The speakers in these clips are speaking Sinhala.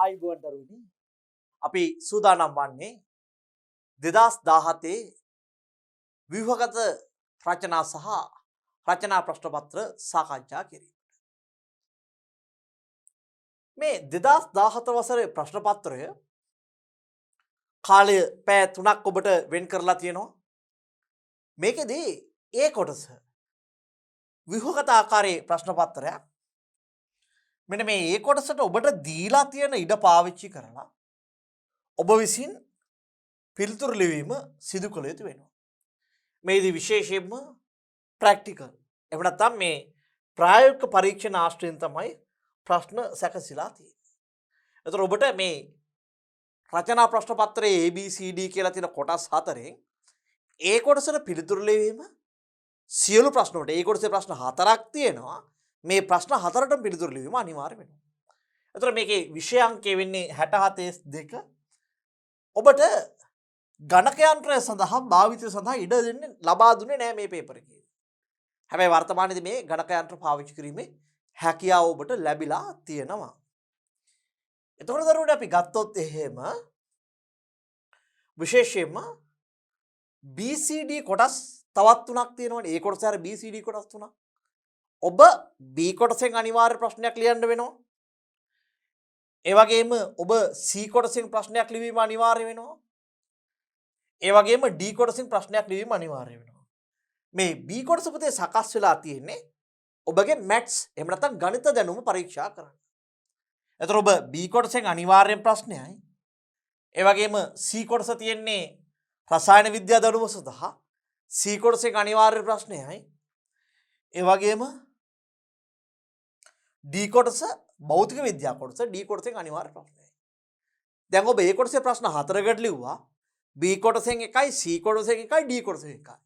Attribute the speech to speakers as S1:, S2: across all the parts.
S1: ආයුබෝවන් දරුවනි අපි සූදානම් වන්නේ 2017 ව්‍යුහගත රචනා සහ රචනා ප්‍රශ්න පත්‍ර සාකච්ඡා කිරීම. මේ 2017 වසරේ ප්‍රශ්න පත්‍රය කාලය පැය 3ක් ඔබට වෙන් කරලා තියෙනවා. මේකෙදී ඒ කොටස ව්‍යුහගත ආකාරයේ ප්‍රශ්න පත්‍රයක්. මෙන්න මේ ඒ කොටසට ඔබට දීලා තියෙන ඉඩ පාවිච්චි කරලා ඔබ විසින් පිළිතුරු ලිවීම සිදු කළ යුතු වෙනවා. මේදී විශේෂයෙන්ම ප්‍රැක්ටිකල් එහෙම නැත්නම් මේ ප්‍රායෝගික පරීක්ෂණ ආශ්‍රයෙන් තමයි ප්‍රශ්න සැකසීලා තියෙන්නේ. ඒතර ඔබට මේ රචනා ප්‍රශ්න පත්‍රයේ ABCD කියලා තියෙන කොටස් හතරෙන් ඒ කොටසට පිළිතුරු ලිවීම සියලු ප්‍රශ්න වලට ඒ කොටසේ ප්‍රශ්න හතරක් තියෙනවා. මේ ප්‍රශ්න හතරටම පිළිතුරු ලිවීම අනිවාර්ය වෙනවා. ඒතර මේකේ විෂය අංකය වෙන්නේ 60 72. ඔබට ගණක යන්ත්‍රය සඳහා භාවිතය සඳහා ඉඩ දෙන්නේ ලබා දුන්නේ නැහැ මේ පේපර් එකේ. හැබැයි වර්තමානයේදී මේ ගණක යන්ත්‍ර පාවිච්චි කිරීමේ හැකියාව ඔබට ලැබිලා තියෙනවා. එතකොට දරුවනේ අපි ගත්තොත් එහෙම විශේෂයෙන්ම BCD කොටස් තවත් තුනක් තියෙනවනේ. ඒ කොටසේ අර BCD කොටස් තුනක්. ඔබ B කොටසෙන් අනිවාර්ය ප්‍රශ්නයක් ලියන්න වෙනවා. ඒ වගේම ඔබ C කොටසෙන් ප්‍රශ්නයක් ලිවීම අනිවාර්ය වෙනවා. ඒ වගේම D කොටසින් ප්‍රශ්නයක් ලිවීම අනිවාර්ය වෙනවා. මේ B කොටස පුතේ සකස් වෙලා තියෙන්නේ ඔබගේ මැත්ස් එහෙම නැත්නම් ගණිත දැනුම පරීක්ෂා කරන්න. එතකොට ඔබ B කොටසෙන් අනිවාර්යෙන් ප්‍රශ්නයයි. ඒ වගේම C කොටස තියෙන්නේ රසායන විද්‍යා දැනුම සඳහා C කොටසෙන් අනිවාර්ය ප්‍රශ්නයයි. ඒ වගේම D කොටස භෞතික විද්‍යා කොටස D කොටසෙන් අනිවාර්ය ප්‍රශ්නයයි. දැන් ඔබ A කොටසේ ප්‍රශ්න හතරකට ලිව්වා. B කොටසෙන් එකයි C කොටසෙන් එකයි D කොටසෙන් එකයි.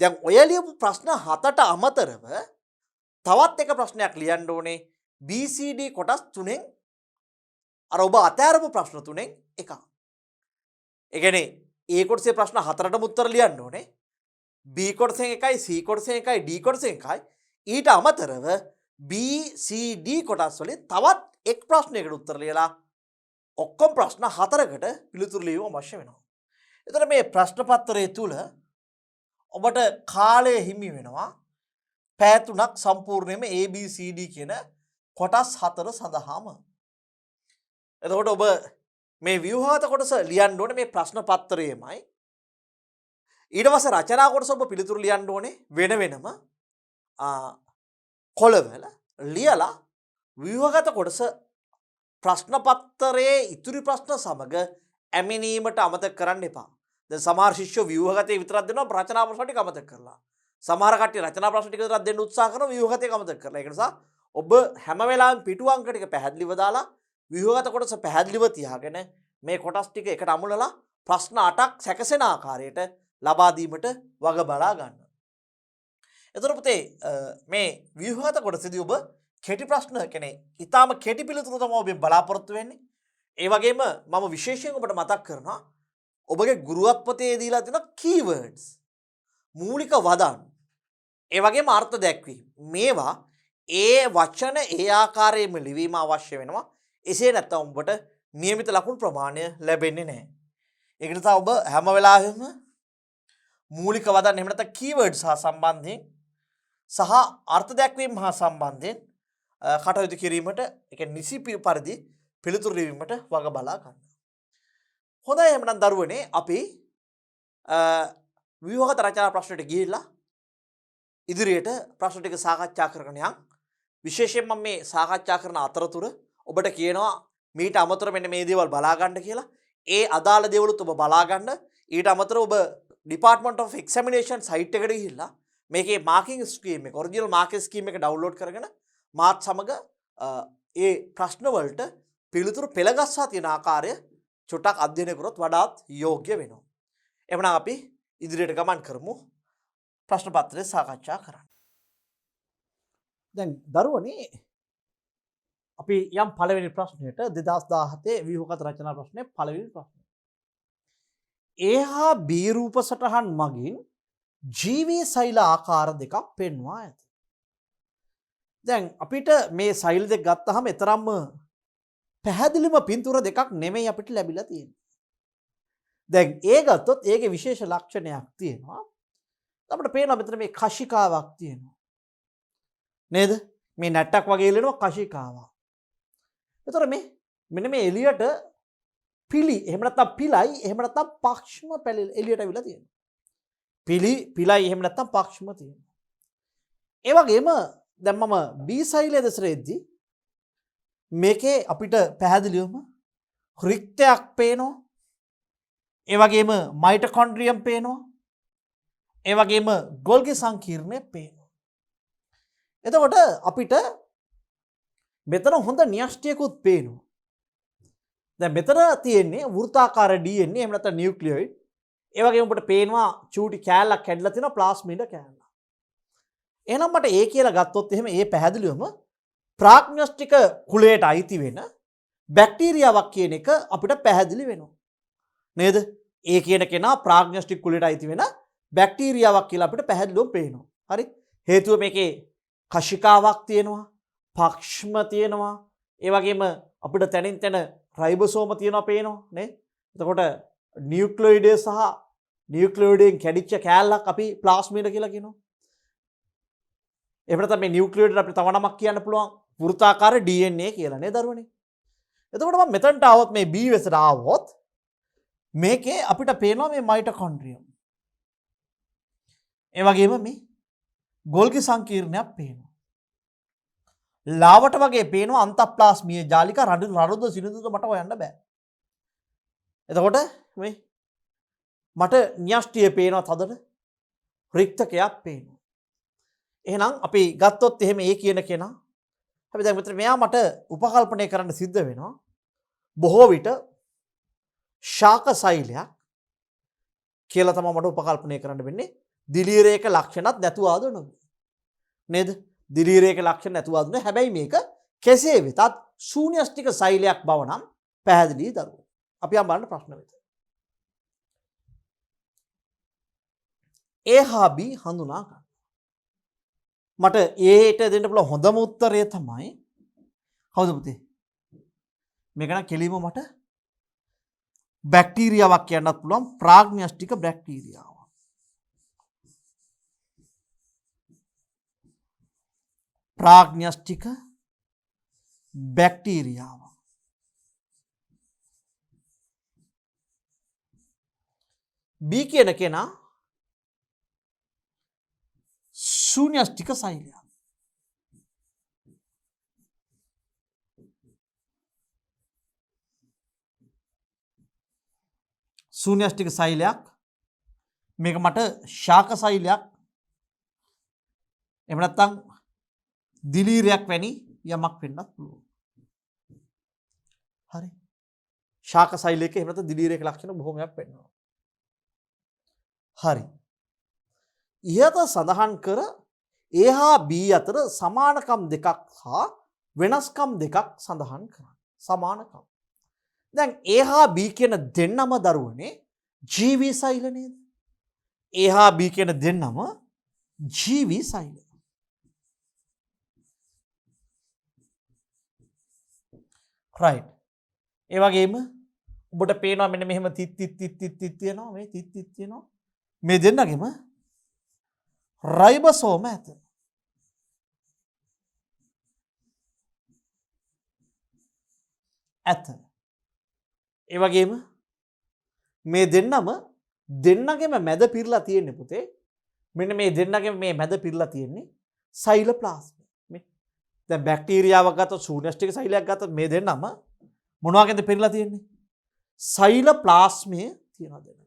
S1: දැන් ඔය ලියපු ප්‍රශ්න හතට අමතරව තවත් එක ප්‍රශ්නයක් ලියන්න ඕනේ BCD කොටස් තුනෙන් අර ඔබ අතෑරපු ප්‍රශ්න තුනෙන් එකක්. ඒ කියන්නේ A කොටසේ ප්‍රශ්න හතරටම උත්තර ලියන්න ඕනේ. B කොටසෙන් එකයි C කොටසෙන් එකයි D කොටසෙන් එකයි. ඊට අමතරව B C D කොටස් වලින් තවත් එක් ප්‍රශ්නයකට උත්තර ලියලා ඔක්කොම ප්‍රශ්න හතරකට පිළිතුරු ලියවීම අවශ්‍ය වෙනවා. එතකොට මේ ප්‍රශ්න පත්‍රයේ තුල ඔබට කාලය හිමි වෙනවා පැය 3ක් සම්පූර්ණයෙන්ම ABCD කියන කොටස් හතර සඳහාම. එතකොට ඔබ මේ ව්‍යුහගත කොටස ලියන්න ඕනේ මේ ප්‍රශ්න පත්‍රයේමයි. ඊට පස්සේ රචනා කොටස ඔබ පිළිතුරු ලියන්න ඕනේ වෙන වෙනම කොළවල ලියලා ව්‍යුහගත කොටස ප්‍රශ්න පත්‍රයේ ඉතුරු ප්‍රශ්න සමග ඇමිනීමට අමතක කරන්න එපා. දැන් සමහර ශිෂ්‍යෝ ව්‍යුහගතේ විතරක් දෙනවා රචනා ප්‍රශ්න ටික අමතක කරලා. සමහර කට්ටිය රචනා ප්‍රශ්න ටික විතරක් දෙන්න උත්සාහ කරනවා ව්‍යුහගතේ අමතක කරලා. ඒක නිසා ඔබ හැම වෙලාවෙම පිටු අංක ටික පැහැදිලිව දාලා ව්‍යුහගත කොටස පැහැදිලිව තියාගෙන මේ කොටස් ටික එකට අමුණලා ප්‍රශ්න 8ක් සැකසෙන ආකාරයට ලබා දීමට වග බලා ගන්න. එතකොට පුතේ මේ ව්‍යුහගත කොටසදී ඔබ කෙටි ප්‍රශ්න කියන්නේ ඊටාම කෙටි පිළිතුරු තමයි ඔබ බලාපොරොත්තු වෙන්නේ. ඒ වගේම මම විශේෂයෙන් ඔබට මතක් කරනවා ඔබගේ ගුරුත්පතේ දීලා තියෙන කීවර්ඩ්ස් මූලික වදන් ඒ වගේම අර්ථ දැක්වීම මේවා ඒ වචන ඒ ආකාරයෙන්ම ලිවීම අවශ්‍ය වෙනවා. එසේ නැත්නම් ඔබට નિયમિત ලකුණු ප්‍රමාණය ලැබෙන්නේ නැහැ. ඒක නිසා ඔබ හැම වෙලාවෙම මූලික වදන් එහෙම නැත්නම් කීවර්ඩ්ස් හා සම්බන්ධයෙන් සහ අර්ථ දැක්වීම හා සම්බන්ධයෙන් කටයුතු කිරීමට ඒ කියන්නේ නිසි පරිදි පිළිතුරු ලිවීමට වග බලා ගන්න. හොඳයි එහෙනම් දරුවනේ අපි ව්‍යුහගත රචනා ප්‍රශ්නට ගිහිල්ලා ඉදිරියට ප්‍රශ්න ටික සාකච්ඡා කරගෙන යන්. විශේෂයෙන් මම මේ සාකච්ඡා කරන අතරතුර ඔබට කියනවා මීට අමතරව මෙන්න මේ දේවල් බලා ගන්න කියලා. ඒ අදාළ දේවලුත් ඔබ බලා ගන්න. ඊට අමතරව ඔබ Department of Examination site එකට ගිහිල්ලා මේකේ මාකින් ස්කීම් එක ඔරිජිනල් මාකින් ස්කීම් එක ඩවුන්ලෝඩ් කරගෙන මාත් සමග ඒ ප්‍රශ්න වලට පිළිතුරු පෙළගස්වා තියෙන ආකාරය චුට්ටක් අධ්‍යයනය කරොත් වඩාත් යෝග්‍ය වෙනවා. එහෙනම් අපි ඉදිරියට ගමන් කරමු ප්‍රශ්න පත්‍රය සාකච්ඡා කරන්න. දැන් දරුවනේ අපි යම් පළවෙනි ප්‍රශ්නයට 2017 ව්‍යුහගත රචනා ප්‍රශ්නයේ පළවෙනි ප්‍රශ්නය. A හා B රූප සටහන් මගින් ජීවී සෛල ආකාර දෙකක් පෙන්වා ඇත. දැන් අපිට මේ සෛල් දෙක ගත්තහම එතරම්ම පැහැදිලිම පින්තූර දෙකක් නෙමෙයි අපිට ලැබිලා තියෙන්නේ. දැන් ඒ ගත්තොත් ඒකේ විශේෂ ලක්ෂණයක් තියෙනවා. අපිට පේනවා මෙතන මේ කශිකාවක් තියෙනවා. නේද? මේ නැට්ටක් වගේ එළෙනවා කශිකාවක්. එතකොට මෙන්න මේ එළියට පිලි එහෙම නැත්නම් පිලයි එහෙම නැත්නම් පක්ෂම පැලි එළියට අවිලා තියෙනවා. පිලයි එහෙම නැත්නම් පක්ෂම තියෙනවා. ඒ වගේම දැන් මම B සෛලය දෙසරෙද්දී මේකේ අපිට පැහැදිලිවම රික්තයක් පේනවා. ඒ වගේම මයිටොකොන්ඩ්‍රියම් පේනවා. ඒ වගේම ගොල්ගි සංකීර්ණය පේනවා. එතකොට අපිට මෙතන හොඳ න්‍යෂ්ටියකුත් පේනවා. දැන් මෙතන තියෙන්නේ වෘත්තාකාර DNA එහෙම නැත්නම් නියුක්ලියොයිඩ්. ඒ වගේම අපිට පේනවා චූටි කෑල්ලක් කැඩලා තියෙනවා ප්ලාස්මිඩ කෑල්ල. එහෙනම් මට ඒ කියලා ගත්තොත් එහෙම ඒ පැහැදිලිවම ප්‍රාග්න්‍යෂ්ටික කුලයට අයිති වෙන බැක්ටීරියාවක් කියන එක අපිට පැහැදිලි වෙනවා. නේද? ඒ කියන කෙනා ප්‍රාග්න්‍යෂ්ටික කුලයට අයිති වෙන බැක්ටීරියාවක් කියලා අපිට පැහැදිලිවම පේනවා. හරි? හේතුව මේකේ කශිකාවක් තියෙනවා, පක්ෂම තියෙනවා, ඒ වගේම අපිට තැනින් තැන රයිබෝසෝම තියෙනවා පේනවා නේ? එතකොට නියුක්ලියොයිඩය සහ නියුක්ලියොයිඩයෙන් කැඩිච්ච කෑල්ලක් අපි ප්ලාස්මිඩ කියලා කියනවා. එහෙම නැත්නම් මේ නියුක්ලියොයිඩ් අපිට තව නමක් කියන්න පුළුවන් වෘත්තාකාර DNA කියලා නේ දරුවනේ. එතකොට මම මෙතනට ආවොත් මේ B වෙසට ආවොත් මේකේ අපිට පේනවා මේ මයිටොකොන්ඩ්‍රියම්. ඒ වගේම මේ ගොල්ගි සංකීර්ණයක් පේනවා. ලාවට වගේ පේනවා අන්තප්ලාස්මීය ජාලික රළුද සිනිඳුද මට හොයන්න බෑ. එතකොට මේ මට න්‍යෂ්ටිය පේනවා තදට රික්තකයක් පේනවා. එහෙනම් අපි ගත්තොත් එහෙම ඒ කියන කෙනා හැබැයි දැන් මෙතන මෙයා මට උපකල්පනය කරන්න සිද්ධ වෙනවා. බොහෝ විට ශාක සෛලයක් කියලා තමයි මට උපකල්පනය කරන්න වෙන්නේ. දිලීරේක ලක්ෂණත් නැතුවාද නොවේ. නේද? දිලීරේක ලක්ෂණ නැතුවාද නොවේ. හැබැයි මේක කෙසේ වෙතත් ශූන්‍යෂ්ටික සෛලයක් බව නම් පැහැදිලි දරුවෝ. අපි යම් බලන්න ප්‍රශ්න වෙත. A හා B හඳුනා ගන්න. මට Aට දෙන්න පුළුවන් හොඳම උත්තරය තමයි කවුද පුතේ? මේක නම් කෙලිම මට බැක්ටීරියාවක් කියන්නත් පුළුවන් ප්‍රාග්න්‍යෂ්ටික බැක්ටීරියාව. ප්‍රාග්න්‍යෂ්ටික බැක්ටීරියාව. B කියන කෙනා ශූන්‍යෂ්ටික සෛලයක්. ශූන්‍යෂ්ටික සෛලයක් මේක මට ශාක සෛලයක් එහෙම නැත්නම් දිලීරයක් වැනි යමක් වෙන්නත් පුළුවන්. හරි. ශාක සෛලයක එහෙම නැත්නම් දිලීරයක ලක්ෂණ බොහොමයක් වෙන්නවා. හරි. ඉහත සඳහන් කර A හා B අතර සමානකම් දෙකක් හා වෙනස්කම් දෙකක් සඳහන් කරන්න. සමානකම්. දැන් A හා B කියන දෙන්නම දරුවනේ ජීවී සෛල නේද? A හා B කියන දෙන්නම ජීවී සෛල. right. ඒ වගේම ඔබට පේනවා මෙන්න මෙහෙම තිත් තියෙනවා මේ තිත් තියෙනවා. මේ දෙන්නගෙම රයිබෝසෝම ඇත. ඒ වගේම මේ දෙන්නගෙම මැද පිරලා තියෙන්නේ පුතේ. මෙන්න මේ දෙන්නගෙම මේ මැද පිරලා තියෙන්නේ සෛලෝප්ලාස්ම. මේ දැන් බැක්ටීරියාවක් ගත්තොත් ශූන්‍යෂ්ටික සෛලයක් ගත්තොත් මේ දෙන්නම මොනවාගෙන්ද පිරලා තියෙන්නේ? සෛලෝප්ලාස්මයේ තියෙනවා දෙන්න.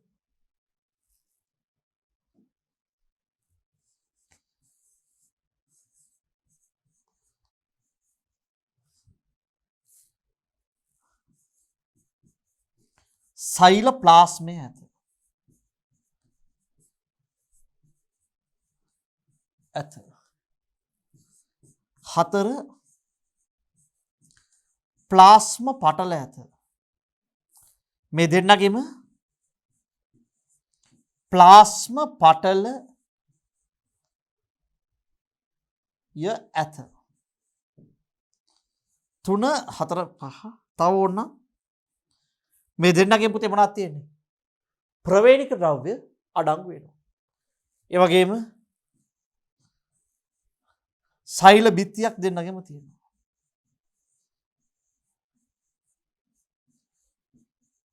S1: සෛලෝප්ලාස්මය ඇත. 4 ප්ලාස්ම පටල ඇත. මේ දෙන්නගෙම ප්ලාස්ම පටල ය ඇත. 3 4 5 තව ඕන්න මේ දෙන්නගෙන් පුතේ මොනවද තියෙන්නේ? ප්‍රවේණික ද්‍රව්‍ය අඩංගු වෙනවා. ඒ වගේම සෛල බිත්තියක් දෙන්නගෙම තියෙනවා.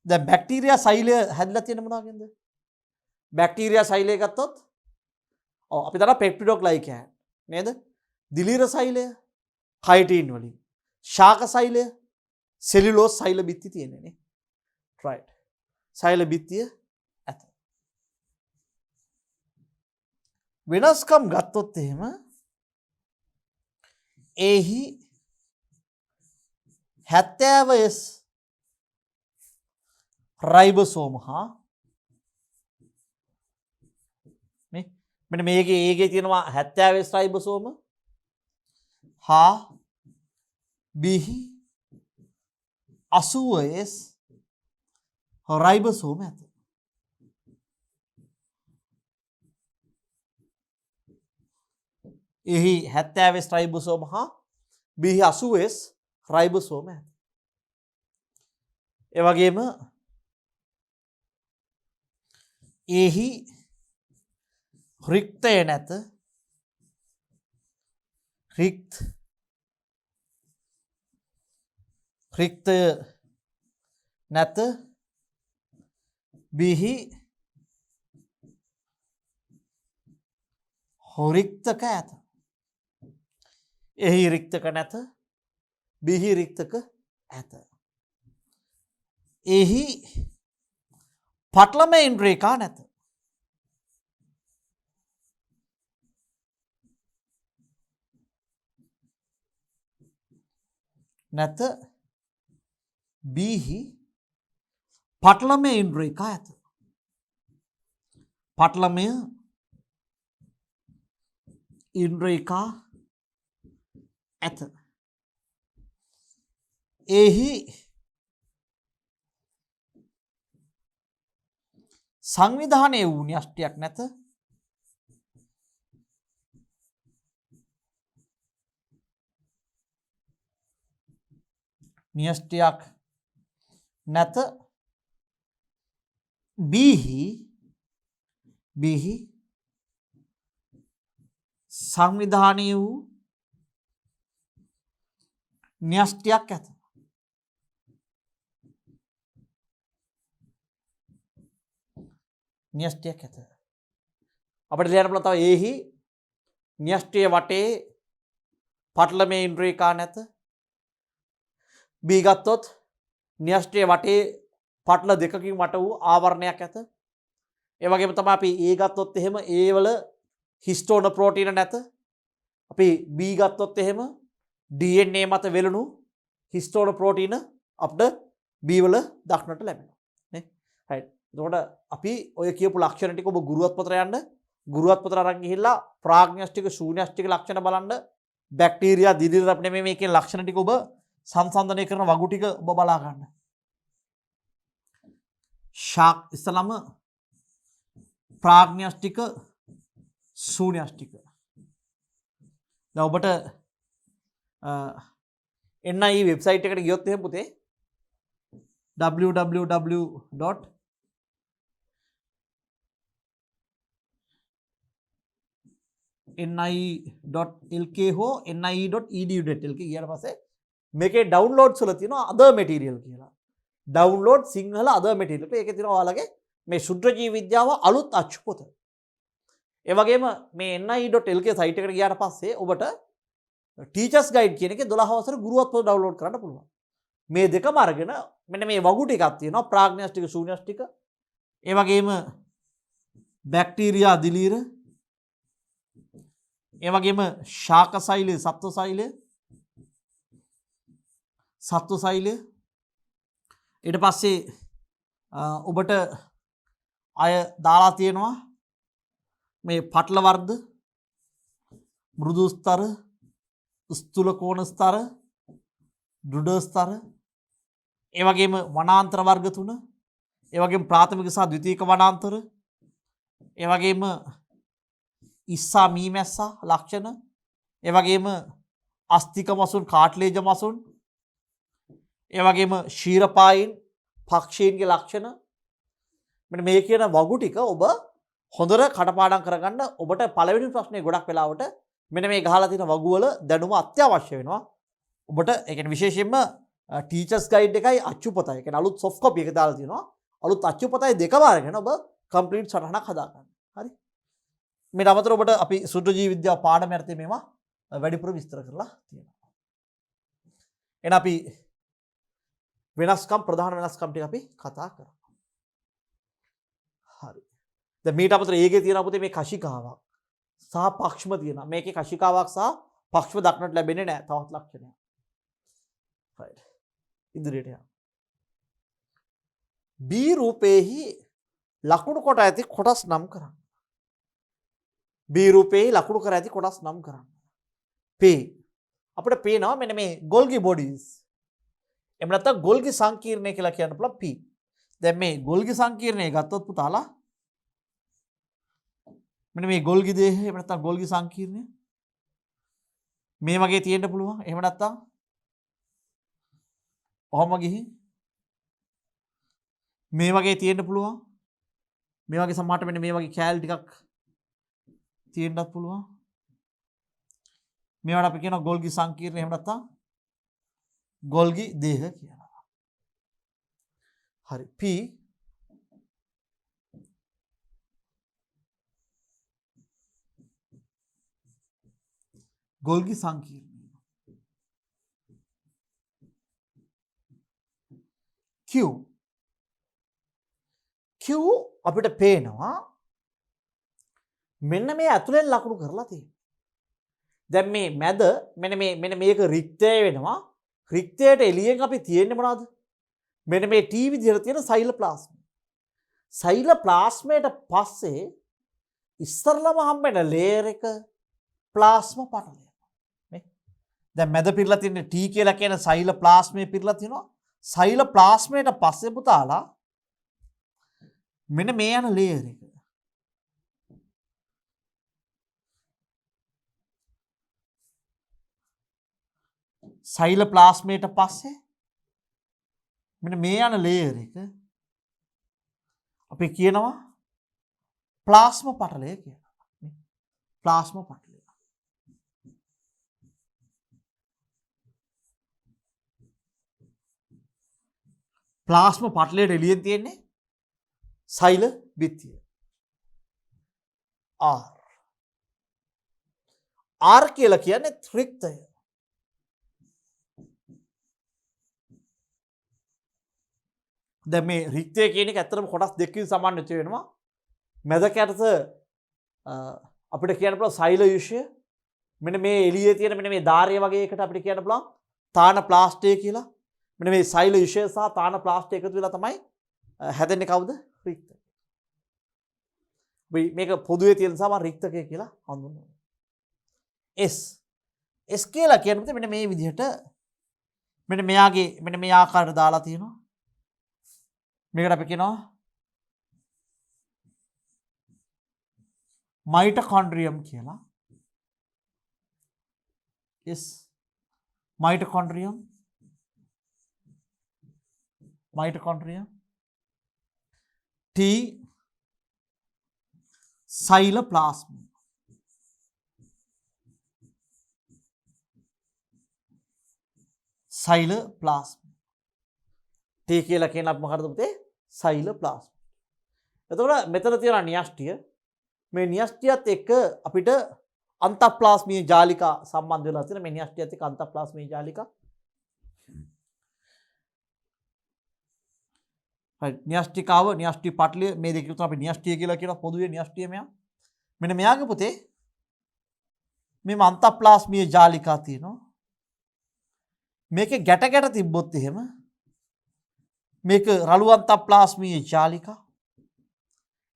S1: දැන් බැක්ටීරියා සෛලය හැදලා තියෙන මොනවාගෙන්ද? බැක්ටීරියා සෛලය ගත්තොත් අපි දන්නා පෙප්ටිඩෝග්ලයිකෑන් නේද? දිලීර සෛලය කයිටින් වලින්. ශාක සෛලය සෙලියුලෝස් සෛල බිත්ති තියෙන්නේ නේ. රයිට්. සෛල බිත්තිය ඇත. වෙනස්කම් ගත්තොත් එහෙම එහි 70S රයිබෝසෝම හා මෙන්න මේකේ ඒකේ තියෙනවා 70S රයිබෝසෝම හා B 80S රයිබෝසෝම ඇත. එහි 70S රයිබෝසෝම හා B 80S රයිබෝසෝම ඇත. ඒ වගේම එහි රික්තය නැත. රික්තය නැත. බිහි රික්තක ඇත. එහි රික්තක නැත. බිහි රික්තක ඇත. එහි පටලමයින් රේඛා නැත. නැත. බිහි පටලමයින් රේඛා ඇත. පටලමය ඉන්ද්‍රේඛා ඇත. එහි සංවිධානය වූ න්‍යෂ්ටියක් නැත. න්‍යෂ්ටියක් නැත. බිහි සංවිධානය වූ න්‍යෂ්ටියක් ඇත. න්‍යෂ්ටියක් ඇත. අපිට ලියන්න පුළුවන් තව එහි න්‍යෂ්ටිය වටේ පටලමේ ඉන්ද්‍රේඛා නැත. B ගත්තොත් න්‍යෂ්ටිය වටේ පටල දෙකකින් වට වූ ආවරණයක් ඇත. ඒ වගේම තමයි අපි A ගත්තොත් එහෙම A වල හිස්ටෝන ප්‍රෝටීන නැත. අපි B ගත්තොත් එහෙම DNA මත වෙලුණු හිස්ටෝන ප්‍රෝටීන අපිට B වල දක්නට ලැබෙනවා. නේ? right. එතකොට අපි ඔය කියපු ලක්ෂණ ටික ඔබ ගුරුවත් පොතට යන්න ගුරුවත් පොතට අරන් ගිහිල්ලා ප්‍රාග්ඥස්ටික ශූන්‍යස්ටික ලක්ෂණ බලන්න බැක්ටීරියා දිලිර අපිට මේ කියන ලක්ෂණ ටික ඔබ සංසන්දනය කරන වගු ටික ඔබ බලා ගන්න. ශාක් ඉස්සලම ප්‍රාග්ඥස්ටික ශූන්‍යස්ටික. දැන් ඔබට NIE වෙබ්සයිට් එකට ගියොත් එහෙම පුතේ www.nie.lk හෝ nie.edu.lk ගියාට පස්සේ මේකේ ඩවුන්ලෝඩ්ස් වල තියෙනවා other material කියලා. Download Sinhala other material. ඒකේ තියෙනවා ඔයාලගේ මේ ශුද්‍ර ජීව විද්‍යාව අලුත් අච්චු පොත. ඒ වගේම මේ nie.lk සයිට් එකට ගියාට පස්සේ ඔබට ටීචර්ස් ගයිඩ් කියන එකේ 12 වසර ගුරුවත් පොත ඩවුන්ලෝඩ් කරන්න පුළුවන්. මේ දෙකම අරගෙන මෙන්න මේ වගු ටිකක් තියෙනවා ප්‍රාග්ඥස්ටික ශූන්‍යස්ටික. ඒ වගේම බැක්ටීරියා දිලීර. ඒ වගේම ශාක සෛලය සත්ව සෛලය. සත්ව සෛලය. ඊට පස්සේ ඔබට අය දාලා තියෙනවා මේ පටල වර්ග මෘදු ස්තර ස්ථූල කෝණ ස්තර දෘඩ ස්තර ඒ වගේම වනාන්තර වර්ග 3 ඒ වගේම ප්‍රාථමික සහ ද්විතීයික වනාන්තර ඒ වගේම ඉස්සා මීමැස්සා ලක්ෂණ ඒ වගේම අස්තික මසුන් කාට්ලේජ මසුන් ඒ වගේම ශීරපායින් පක්ෂීන්ගේ ලක්ෂණ මෙන්න මේ කියන වගු ටික ඔබ හොඳට කටපාඩම් කරගන්න. ඔබට පළවෙනි ප්‍රශ්නේ ගොඩක් වෙලාවට මෙන්න මේ ගහලා තියෙන වගු වල දැනුම අත්‍යවශ්‍ය වෙනවා. ඔබට ඒ කියන්නේ විශේෂයෙන්ම ටීචර්ස් ගයිඩ් එකයි අච්චුපතයි. ඒ කියන්නේ අලුත් සොෆ්ට් කොපි එක දාලා තියෙනවා. අලුත් අච්චුපතයි දෙකම අරගෙන ඔබ කම්ප්ලීට් සටහනක් හදාගන්න. හරි. මේට අමතරව ඔබට අපි සුද්ධ ජීව විද්‍යාව පාඩම යටතේ මේවා වැඩිපුර විස්තර කරලා තියෙනවා. එහෙනම් අපි වෙනස්කම් ප්‍රධාන වෙනස්කම් ටික අපි කතා කරමු. හරි. දැන් මීට අමතරව ඒකේ තියෙන අපතේ මේ කශිකාවක් සහ පක්ෂම තියෙනවා. මේකේ කශිකාවක් සහ පක්ෂම දක්නට ලැබෙන්නේ නැහැ. තවත් ලක්ෂණයක්. right. ඉදිරියට යන්න. B රූපේහි ලකුණු කොට ඇති කොටස් නම් කරන්න. B රූපේහි ලකුණු කර ඇති කොටස් නම් කරන්න. P අපිට පේනවා මෙන්න මේ ගොල්ගි බොඩිස්. එහෙම නැත්නම් ගොල්ගි සංකීර්ණය කියලා කියන්න පුළුවන් P. දැන් මේ ගොල්ගි සංකීර්ණය ගත්තොත් පුතාලා මෙන්න මේ ගොල්ගි දේහය එහෙම නැත්නම් ගොල්ගි සංකීර්ණය මේ වගේ තියෙන්න පුළුවන්. එහෙම නැත්නම් ඔහොම ගිහින් මේ වගේ තියෙන්න පුළුවන්. මේ වගේ සමහරට මෙන්න මේ වගේ කෑලි ටිකක් තියෙන්නත් පුළුවන්. මේවට අපි කියනවා ගොල්ගි සංකීර්ණ එහෙම නැත්නම් ගොල්ගි දේහ කියලා. හරි. P ගොල්ගි සංකීර්ණය. Q අපිට පේනවා මෙන්න මේ ඇතුලෙන් ලකුණු කරලා තියෙනවා. දැන් මේ මැද මෙන්න මේක රික්තය වෙනවා. රික්තයට එළියෙන් අපි තියෙන්නේ මොනවද? මෙන්න මේ T විදිහට තියෙන සෛලප්ලාස්ම. සෛලප්ලාස්මයට පස්සේ ඉස්සරලම හම්බෙන ලේයර් එක ප්ලාස්ම පටලය. නේ? දැන් මැද පිරලා තියෙන T කියලා කියන සෛලප්ලාස්මයේ පිරලා තියෙනවා. සෛලප්ලාස්මයට පස්සේ පුතාලා මෙන්න මේ යන ලේයර් එක. සෛලප්ලාස්මයට පස්සේ මෙන්න මේ යන ලේයර් එක අපි කියනවා ප්ලාස්ම පටලය කියලා. ප්ලාස්ම පටලය. ප්ලාස්ම පටලයට එළියෙන් තියෙන්නේ සෛල බිත්තිය. R කියලා කියන්නේ ත්‍රික්තය. දැන් මේ රික්තය කියන එක ඇත්තටම කොටස් දෙකකින් සමන්විත වෙනවා. මැද කැටස අපිට කියන්න පුළුවන් සෛල යුෂය. මෙන්න මේ එළියේ තියෙන මෙන්න මේ ධාරය වගේ එකට අපිට කියන්න පුළුවන් තාන ප්ලාස්ටය කියලා. මෙන්න මේ සෛල යුෂය සහ තාන ප්ලාස්ටය එකතු වෙලා තමයි හැදෙන්නේ කවුද? රික්තය. මේක පොදුවේ තියෙන නිසා මම රික්තකය කියලා හඳුන්වනවා. S කියලා කියන්නේ මෙන්න මේ විදිහට මෙන්න මෙයාගේ මෙන්න මේ ආකාරයට දාලා තියෙනවා. මේකට අපි කියනවා මයිටොකොන්ඩ්‍රියම් කියලා. මයිටොකොන්ඩ්‍රියම් T සෛලප්ලාස්ම. සෛලප්ලාස්ම. T කියලා කියන අපි මොකටද පුතේ? සෛලප්ලාස්ම. එතකොට මෙතන තියෙන න්‍යෂ්ටිය මේ න්‍යෂ්ටියත් එක්ක අපිට අන්තප්ලාස්මීය ජාලිකා සම්බන්ධ වෙලා තියෙන මේ න්‍යෂ්ටියත් එක්ක අන්තප්ලාස්මීය ජාලිකා. හරි. න්‍යෂ්ටිකාව න්‍යෂ්ටි පටලිය මේ දෙක තුන අපි න්‍යෂ්ටිය කියලා කියන පොදුවේ න්‍යෂ්ටිය මෙයා. මෙන්න මෙයාගේ පුතේ මේ අන්තප්ලාස්මීය ජාලිකා තියෙනවා. මේකේ ගැට තිබ්බොත් එහෙම මේක රළු අන්තප්ලාස්මීය ජාලිකා.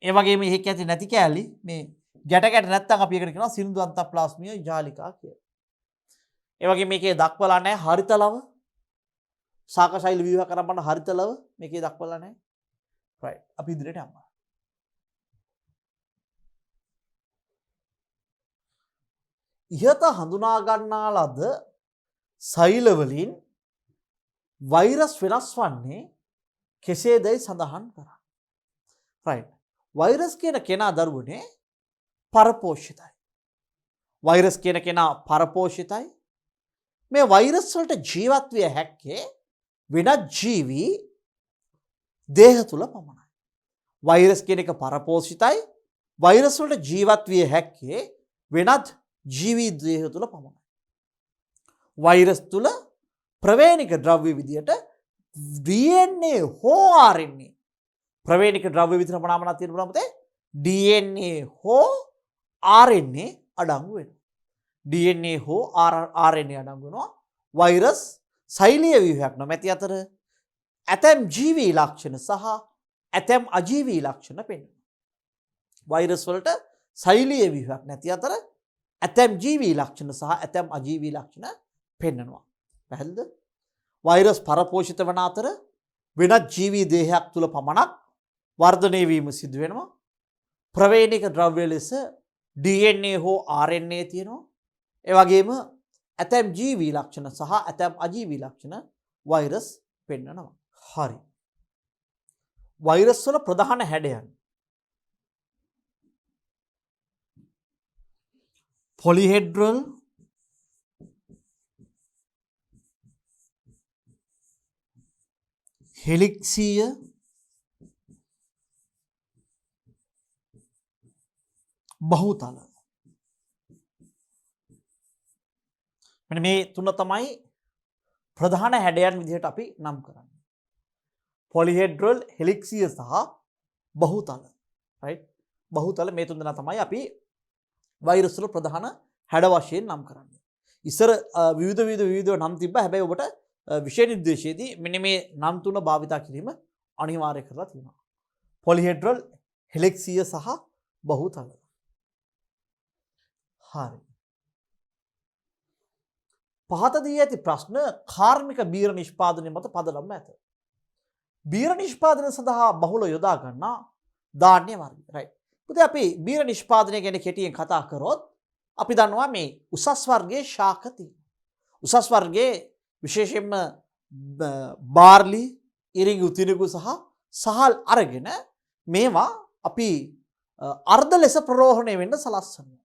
S1: ඒ වගේම මේක ඇති නැති කෑලි මේ ගැට නැත්තම් අපි ඒකට කියනවා සිනිඳු අන්තප්ලාස්මීය ජාලිකා කියලා. ඒ වගේ මේකේ දක්වලා නැහැ හරිත ලව. ශාකශෛල විවාහ කරපන්න හරිත ලව මේකේ දක්වලා නැහැ. right. අපි ඉදිරියට යමු. ඉහත හඳුනා ගන්නා ලද සෛල වලින් වෛරස් වෙනස් වන්නේ කෙසේදයි සඳහන් කරා. රයිට්. වෛරස් කියන කෙනා දරුවනේ පරපෝෂිතයි. වෛරස් කියන කෙනා පරපෝෂිතයි. මේ වෛරස් වලට ජීවත් විය හැක්කේ වෙනත් ජීවී දේහ තුල පමණයි. වෛරස් කියන එක පරපෝෂිතයි. වෛරස් වලට ජීවත් විය හැක්කේ වෙනත් ජීවී දේහ තුල පමණයි. වෛරස් තුල ප්‍රවේණික ද්‍රව්‍ය විදියට DNA හෝ RNA ප්‍රවේණික ද්‍රව්‍ය විදිහට මොනවාමනා තියෙන බලමුද? DNA හෝ RNA අඩංගු වෙනවා. DNA හෝ RNA අඩංගු වෙනවා. වෛරස් සෛලීය ව්‍යුහයක් නොමැති අතර ඇතැම් ජීවී ලක්ෂණ සහ ඇතැම් අජීවී ලක්ෂණ පෙන්වනවා. වෛරස් වලට සෛලීය ව්‍යුහයක් නැති අතර ඇතැම් ජීවී ලක්ෂණ සහ ඇතැම් අජීවී ලක්ෂණ පෙන්වනවා. පැහැදිලිද? වෛරස් පරපෝෂිත වන අතර වෙනත් ජීවී දේහයක් තුල පමණක් වර්ධනය වීම සිදු වෙනවා. ප්‍රවේණික ද්‍රව්‍ය ලෙස DNA හෝ RNA තියෙනවා. ඒ වගේම ඇතැම් ජීවී ලක්ෂණ සහ ඇතැම් අජීවී ලක්ෂණ වෛරස් පෙන්වනවා. හරි. වෛරස් වල ප්‍රධාන හැඩයන් පොලිහෙඩ්‍රල්, හෙලික්සීය, බහුතල. මෙන්න මේ තුන තමයි ප්‍රධාන හැඩයන් විදිහට අපි නම් කරන්නේ. පොලිහෙඩ්‍රල්, හෙලික්සීය සහ බහුතල. රයිට්? බහුතල මේ තුන් දෙනා තමයි අපි වෛරස් වල ප්‍රධාන හැඩ වශයෙන් නම් කරන්නේ. ඉස්සර විවිධ නම් තිබ්බා. හැබැයි ඔබට විෂය නිර්දේශයේදී මෙන්න මේ නම් තුන භාවිතා කිරීම අනිවාර්ය කරලා තියෙනවා. පොලිහෙඩ්‍රල්, හෙලික්සීය සහ බහුතල. හරි. පහත දී ඇති ප්‍රශ්න කාර්මික බීර නිෂ්පාදනය මත පදනම ඇත. බීර නිෂ්පාදනය සඳහා බහුල යොදා ගන්නා ධාන්‍ය වර්ග. රයිට්. පුතේ අපි බීර නිෂ්පාදනය ගැන කෙටියෙන් කතා කරොත් අපි දන්නවා මේ උසස් වර්ගයේ ශාක තියෙනවා. උසස් වර්ගයේ විශේෂයෙන්ම බාර්ලි, ඉරිඟු, තිරිඟු සහ සහල් අරගෙන මේවා අපි අර්ධ ලෙස ප්‍රරෝහණය වෙන්න සලස්වනවා.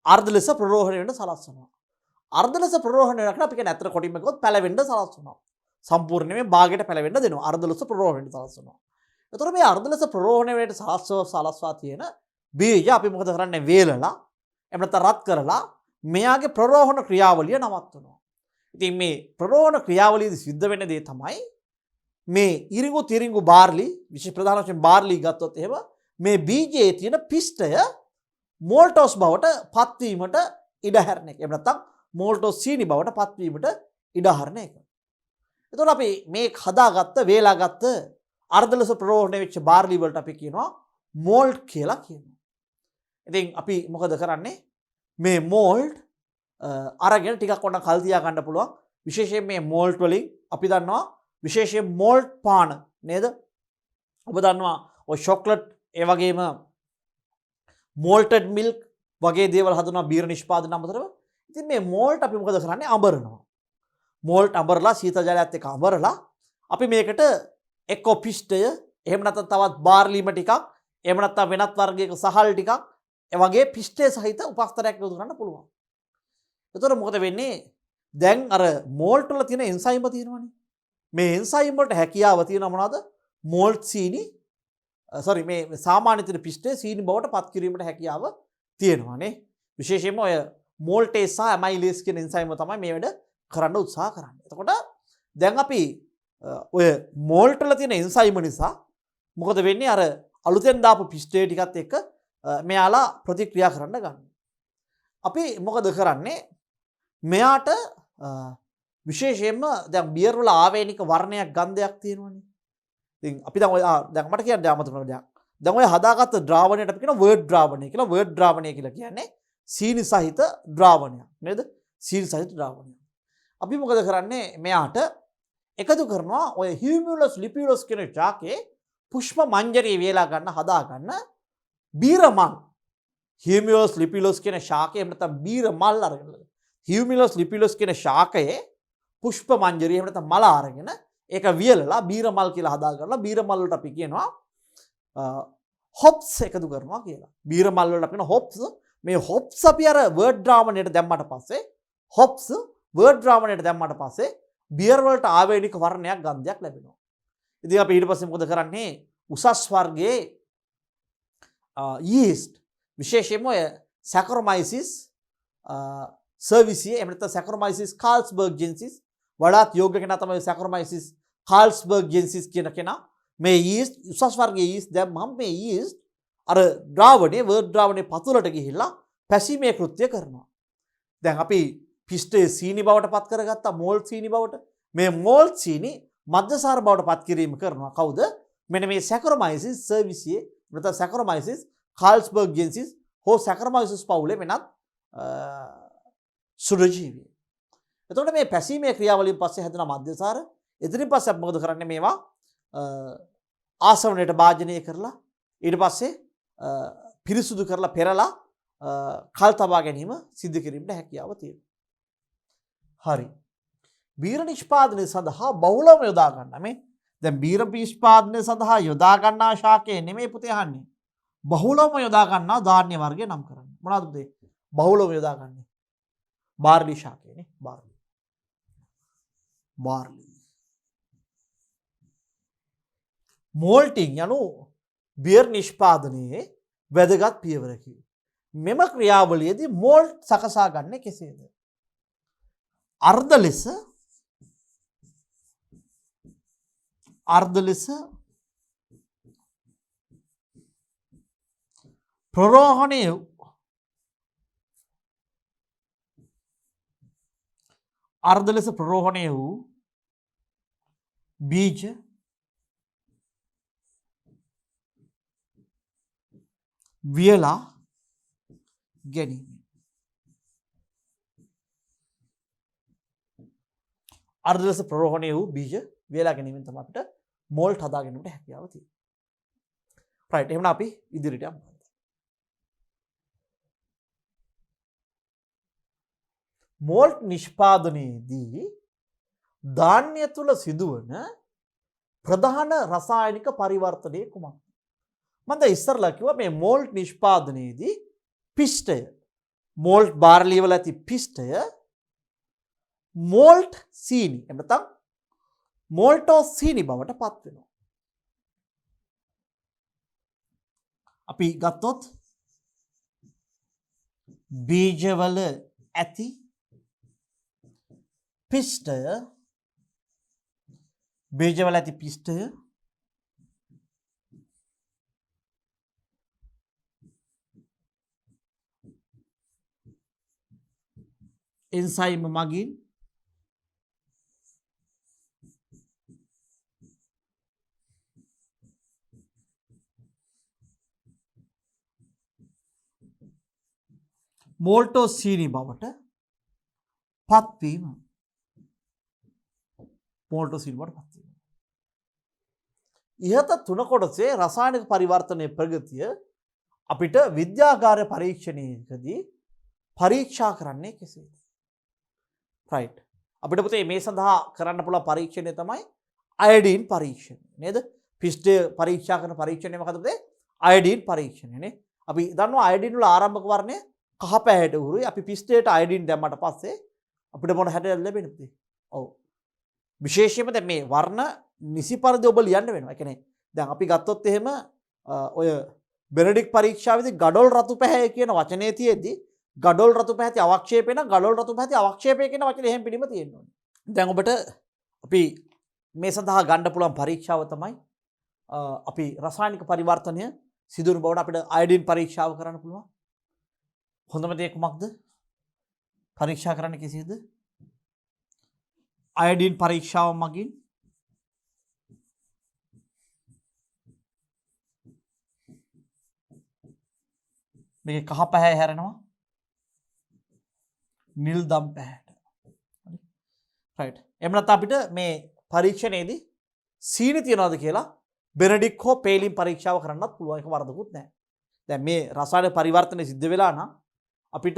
S1: අර්ධ ලෙස ප්‍රරෝහණය වෙන්න සලස්වනවා. අර්ධ ලෙස ප්‍රරෝහණය කරන අපි කියන අතර කොටින්ම කිව්වොත් පැලවෙන්න සලස්වනවා. සම්පූර්ණයෙන්ම මේ භාගයට පැලවෙන්න දෙනවා. අර්ධ ලෙස ප්‍රරෝහණය සලස්වනවා. එතකොට මේ අර්ධ ලෙස ප්‍රරෝහණය වෙන්න සලස්වා තියෙන බීජ අපි මොකද කරන්නේ? වේලලා එහෙම නැත්නම් රත් කරලා මෙයාගේ ප්‍රරෝහණ ක්‍රියාවලිය නවත්වනවා. ඉතින් මේ ප්‍රරෝහණ ක්‍රියාවලියදී සිද්ධ වෙන දේ තමයි මේ ඉරිඟු, තිරිඟු, බාර්ලි, විශේෂ ප්‍රධාන වශයෙන් බාර්ලි ගත්තොත් එහෙම මේ බීජයේ තියෙන පිෂ්ඨය මෝල්ටෝස් බවට පත්වීමට ඉඩ හැරෙන එක. එහෙම නැත්නම් මෝල්ටෝස් සීනි බවට පත්වීමට ඉඩ හරින එක. එතකොට අපි මේ හදාගත්ත, වේලාගත්ත අර්ධ ලෙස ප්‍රරෝහණය වෙච්ච බාර්ලි වලට අපි කියනවා මෝල්ට් කියලා කියනවා. ඉතින් අපි මොකද කරන්නේ? මේ මෝල්ට් අරගෙන ටිකක් ඔන්න කල් තියා ගන්න පුළුවන්. විශේෂයෙන් මේ මෝල්ට් වලින් අපි දන්නවා විශේෂයෙන් මෝල්ට් පාන නේද? ඔබ දන්නවා ඔය චොක්ලට් ඒ වගේම මෝල්ටඩ් මිල්ක් වගේ දේවල් හදනවා බීර නිෂ්පාදන අමතරව. ඉතින් මේ මෝල්ට් අපි මොකද කරන්නේ? අඹරනවා. මෝල්ට් අඹරලා සීතල ජලයත් එක්ක අඹරලා අපි මේකට එක්කෝ පිෂ්ඨය, එහෙම නැත්නම් තවත් බාර්ලිම ටිකක්, එහෙම නැත්නම් වෙනත් වර්ගයක සහල් ටිකක්, ඒ වගේ පිෂ්ඨය සහිත උපස්තරයක් යොදා ගන්න පුළුවන්. එතකොට මොකද වෙන්නේ? දැන් අර මෝල්ට් වල තියෙන එන්සයිම තියෙනවනේ. මේ එන්සයිම් වලට හැකියාව තියෙන මොනවද? මෝල්ට් සීනි මේ සාමාන්‍ය තියෙන පිෂ්ඨය සීනි බවට පත් කිරීමට හැකියාව තියෙනවානේ. විශේෂයෙන්ම ඔය මෝල්ටේස් සහ ඇමයිලේස් කියන එන්සයිම තමයි මේ වැඩ කරන්න උත්සාහ කරන්නේ. එතකොට දැන් අපි ඔය මෝල්ට් වල තියෙන එන්සයිම නිසා මොකද වෙන්නේ? අර අලුතෙන් දාපු පිෂ්ඨය ටිකත් එක්ක මෙයාලා ප්‍රතික්‍රියා කරන්න ගන්නවා. අපි මොකද කරන්නේ? මෙයාට විශේෂයෙන්ම දැන් බියර් වල ආවේනික වර්ණයක් ගන්ධයක් තියෙනවනේ. ඉතින් අපි දැන් මට කියන්න අමතක දෙයක්. දැන් ඔය හදාගත්ත ද්‍රාවණයට අපි කියන වර්ඩ් ද්‍රාවණය කියලා. වර්ඩ් ද්‍රාවණය කියලා කියන්නේ සීනි සහිත ද්‍රාවණයක් නේද? සීනි සහිත ද්‍රාවණයක්. අපි මොකද කරන්නේ? මෙයාට එකතු කරනවා ඔය හියුමියුලස් ලිපියුලස් කියන ශාකයේ පුෂ්ප මංජරිය වේලා ගන්න හදා ගන්න බීර මල්. හියුමියුලස් ලිපියුලස් කියන ශාකය එහෙම නැත්නම් බීර මල් අරගෙන හියුමියුලස් ලිපියුලස් කියන ශාකයේ පුෂ්ප මංජරිය එහෙම නැත්නම් මල අරගෙන ඒක වියලලා බීර මල් කියලා හදා ගන්නවා. බීර මල් වලට අපි කියනවා හොප්ස් එකතු කරනවා කියලා. බීර මල් වලට අපි කියන හොප්ස්. මේ හොප්ස් අපි අර වර්ඩ් ද්‍රාවණයට දැම්මට පස්සේ හොප්ස් වර්ඩ් ද්‍රාවණයට දැම්මට පස්සේ බියර් වලට ආවේනික වර්ණයක් ගන්ධයක් ලැබෙනවා. ඉතින් අපි ඊට පස්සේ මොකද කරන්නේ? උසස් වර්ගයේ යීස්ට් විශේෂයෙන්ම ඔය සැකරොමයිසිස් සර්විසියේ එහෙම නැත්නම් සැකරොමයිසිස් කාල්ස්බර්ග් ජෙන්සිස් වඩාත් යෝග්‍ය කෙනා තමයි සැකරොමයිසිස් කාල්ස්බර්ග් ජෙන්සිස් කියන කෙනා. මේ යීස්ට් උසස් වර්ගයේ යීස්ට් දැම්මම මේ යීස්ට් අර ද්‍රාවණයේ වර්ඩ් ද්‍රාවණයේ පතුලට ගිහිල්ලා පැසීමේ කෘත්‍ය කරනවා. දැන් අපි පිෂ්ඨයේ සීනි බවට පත් කරගත්තා මෝල්ට් සීනි බවට. මේ මෝල්ට් සීනි මද්‍යසාර බවට පත් කිරීම කරනවා. කවුද? මෙන්න මේ සැකරොමයිසිස් සර්විසියේ නැත්නම් සැකරොමයිසිස් කාල්ස්බර්ග් ජෙන්සිස් හෝ සැකරොමයිසිස් පවුලේ වෙනත් සුරජීවී. එතකොට මේ පැසීමේ ක්‍රියාවලියෙන් පස්සේ හැදෙන මද්‍යසාර එතනින් පස්සේ අපි මොකද කරන්නේ? මේවා ආසවණයට භාජනය කරලා ඊට පස්සේ පිරිසුදු කරලා පෙරලා කල් තබා ගැනීම සිදු කිරීමට හැකියාව තියෙනවා. හරි. බීර නිෂ්පාදනය සඳහා බහුලවම යොදා ගන්න මේ දැන් බීර නිෂ්පාදනය සඳහා යොදා ගන්නා ශාකය නෙමෙයි පුතේ අහන්නේ. බහුලවම යොදා ගන්නා ධාන්‍ය වර්ගය නම් කරන්න. මොනවද පුතේ? බහුලවම යොදා ගන්නේ. බාර්ලි ශාකයනේ. බාර්ලි. මෝල්ටිං යනු බියර් නිෂ්පාදනයේ වැදගත් පියවරකි. මෙම ක්‍රියාවලියේදී මෝල්ට් සකසා ගන්නේ කෙසේද? අර්ධ ලෙස ප්‍රරෝහණය වූ බීජ වියලා ගැනීම. අර්ධ ලෙස ප්‍රරෝහණය වූ බීජ වියලා ගැනීමෙන් තමයි අපිට මෝල්ට් හදා ගැනීමට හැකියාව තියෙන්නේ. රයිට්. එහෙනම් අපි ඉදිරියට යමු. මෝල්ට් නිෂ්පාදනයේදී ධාන්‍ය තුල සිදුවන ප්‍රධාන රසායනික පරිවර්තනය කුමක්ද? මම දැන් ඉස්සරලා කිව්වා මේ මෝල්ට් නිෂ්පාදනයේදී පිෂ්ඨය මෝල්ට් බාර්ලි වල ඇති පිෂ්ඨය මෝල්ට් සීනි එහෙම නැත්නම් මෝල්ටෝ සීනි බවට පත් වෙනවා. අපි ගත්තොත් බීජවල ඇති පිෂ්ඨය එන්සයිම් මගින් මෝල්ටෝ සීනි බවට පත්වීම. ඉහත තුන කොටසේ රසායනික පරිවර්තනයේ ප්‍රගතිය අපිට විද්‍යාගාර පරීක්ෂණයකදී පරීක්ෂා කරන්නේ කෙසේද? රයිට්. අපිට පුතේ මේ සඳහා කරන්න පුළුවන් පරීක්ෂණය තමයි අයඩීන් පරීක්ෂණය නේද? පිෂ්ඨය පරීක්ෂා කරන පරීක්ෂණය මොකද පුතේ? අයඩීන් පරීක්ෂණය නේ. අපි දන්නවා අයඩීන් වල ආරම්භක වර්ණය කහ පැහැයට උරුයි. අපි පිෂ්ඨයට අයඩීන් දැම්මට පස්සේ අපිට මොන හැඩයක් ලැබෙන්නේ පුතේ? ඔව්. විශේෂයෙන්ම දැන් මේ වර්ණ නිසි පරිදි ඔබ ලියන්න වෙනවා. ඒ කියන්නේ දැන් අපි ගත්තොත් එහෙම ඔය බෙනඩික් පරීක්ෂාවේදී ගඩොල් රතු පැහැය කියන වචනේ තියෙද්දි ගඩොල් රතු පැහැති අවක්ෂේපය නම් ගඩොල් රතු පැහැති අවක්ෂේපය කියන වචනේ එහෙම පිළිම තියෙන්න ඕනේ. දැන් ඔබට අපි මේ සඳහා ගන්න පුළුවන් පරීක්ෂාව තමයි අපි රසායනික පරිවර්තනය සිදුවන බවට අපිට අයඩීන් පරීක්ෂාව කරන්න පුළුවන්. හොඳම දේ කුමක්ද? පරීක්ෂා කරන්න කෙසේද? අයඩීන් පරීක්ෂාව මගින් මේක කහ පැහැය හැරෙනවා නිල් දම් පැහැයට. රයිට්. එහෙම නැත්නම් අපිට මේ පරීක්ෂණයේදී සීනි තියනවාද කියලා බෙනඩික් හෝ පේලින් පරීක්ෂාව කරන්නත් පුළුවන්. ඒක වරදකුත් නැහැ. දැන් මේ රසායන පරිවර්තනය සිද්ධ වෙලා නම් අපිට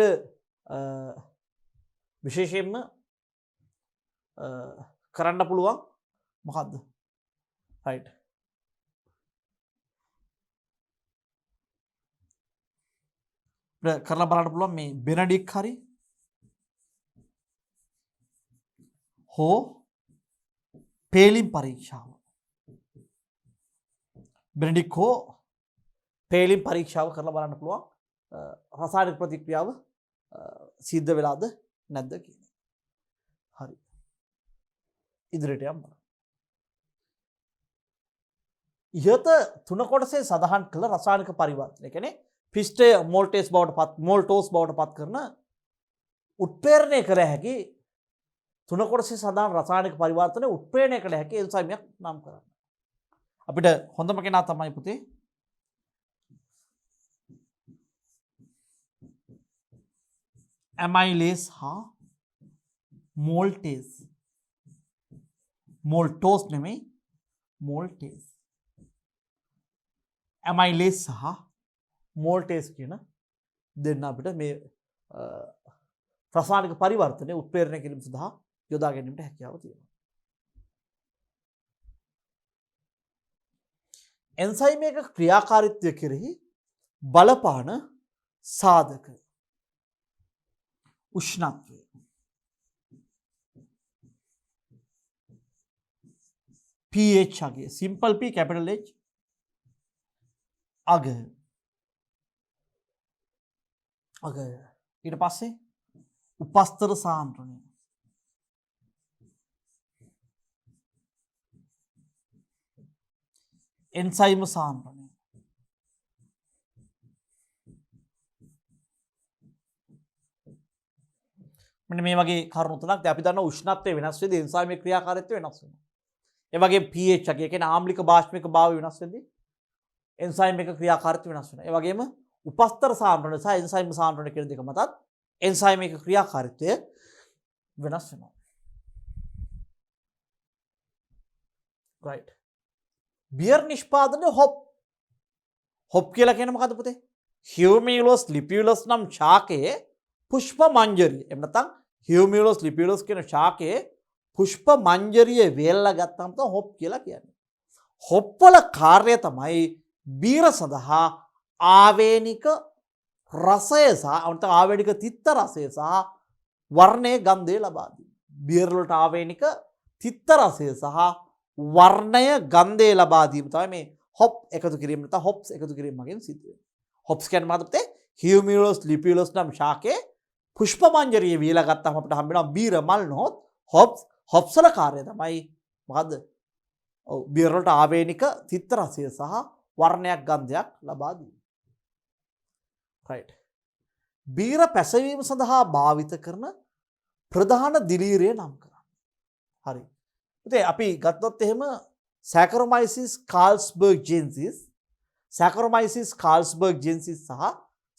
S1: විශේෂයෙන්ම කරන්න පුළුවන් මොකක්ද රයිට් කරලා බලන්න පුළුවන් මේ බෙනඩික් හරි හෝ පේලිම් පරීක්ෂාව බෙනඩික් හෝ පේලිම් පරීක්ෂාව කරලා බලන්න පුළුවන් රසායනික ප්‍රතික්‍රියාව සිද්ධ වෙලාද නැද්ද කියන්නේ. හරි. ඉදිරියට යමු. ඉහත තුන කොටසේ සඳහන් කළ රසායනික පරිවර්තන. ඒ කියන්නේ පිෂ්ඨය මෝල්ටේස් බවට පත් කරන උත්ප්‍රේරණය කළ හැකි තුන කොටසේ සඳහන් රසායනික පරිවර්තන උත්ප්‍රේරණය කළ හැකි එන්සයිමයක් නම් කරන්න. අපිට හොඳම කෙනා තමයි පුතේ ඇමයිලේස් හා මෝල්ටේස්. මෝල්ටෝස් නෙමෙයි මෝල්ටේස්. ඇමයිලේස් සහ මෝල්ටේස් කියන දෙන්න අපිට මේ රසායනික පරිවර්තනය උත්ප්‍රේරණය කිරීම සඳහා යොදා ගැනීමට හැකියාව තියෙනවා. එන්සයිම් එක ක්‍රියාකාරීත්වය කෙරෙහි බලපාන සාධක උෂ්ණත්වය pH අගය සිම්පල් P කැපිටල් H අගය ඊට පස්සේ උපස්තර සාන්ද්‍රණය එන්සයිම සාන්ද්‍රණය මෙන්න මේ වගේ කරුණු තුනක් අපි දන්නවා උෂ්ණත්වය වෙනස් වෙද්දී එන්සයිමේ ක්‍රියාකාරීත්වය වෙනස් වෙනවා. ඒ වගේම pH එක කියන්නේ ආම්ලික බාෂ්මික භාවය වෙනස් වෙද්දී එන්සයිම් එක ක්‍රියාකාරීත්වය වෙනස් වෙනවා. ඒ වගේම උපස්තර සාන්ද්‍රණය සහ එන්සයිම් සාන්ද්‍රණය කියන දෙක මතත් එන්සයිම් එක ක්‍රියාකාරීත්වය වෙනස් වෙනවා. right. බියර් නිෂ්පාදනයේ හොප් කියලා කියන්නේ මොකද්ද පුතේ? හියුමියුලස් ලිපියුලස් නම් ශාකයේ පුෂ්ප මංජරිය. එහෙම නැත්නම් හියුමියුලස් ලිපියුලස් කියන ශාකයේ පුෂ්ප මංජරිය වේල්ලා ගත්තාම තමයි හොප් කියලා කියන්නේ. හොප් වල කාර්යය තමයි බීර සඳහා ආවේනික රසය සහ ආවේනික තිත්ත රසය සහ වර්ණයේ ගන්ධය ලබා දීම. බීර් වලට ආවේනික තිත්ත රසය සහ වර්ණය ගන්ධය ලබා දීම තමයි මේ හොප් එකතු කිරීම නැත්නම් හොප්ස් එකතු කිරීම මගින් සිද්ධ වෙන්නේ. හොප්ස් කියන්නේ මොකද්ද පුතේ? හියුමියුලස් ලිපියුලස් නම් ශාකයේ පුෂ්ප මංජරිය වේලා ගත්තාම අපිට හම්බ වෙනවා බීර මල් නොහොත් හොප්ස් වල කාර්යය තමයි මොකද්ද? ඔව් බීර් වලට ආවේනික තිත්ත රසය සහ වර්ණයක් ගන්ධයක් ලබා දීම. right. බීර පැසවීම සඳහා භාවිත කරන ප්‍රධාන දිලීරය නම් කරන්න. හරි. පුතේ අපි ගත්තොත් එහෙම සැකරොමයිසිස් කාල්ස්බර්ග් ජෙන්සිස් සහ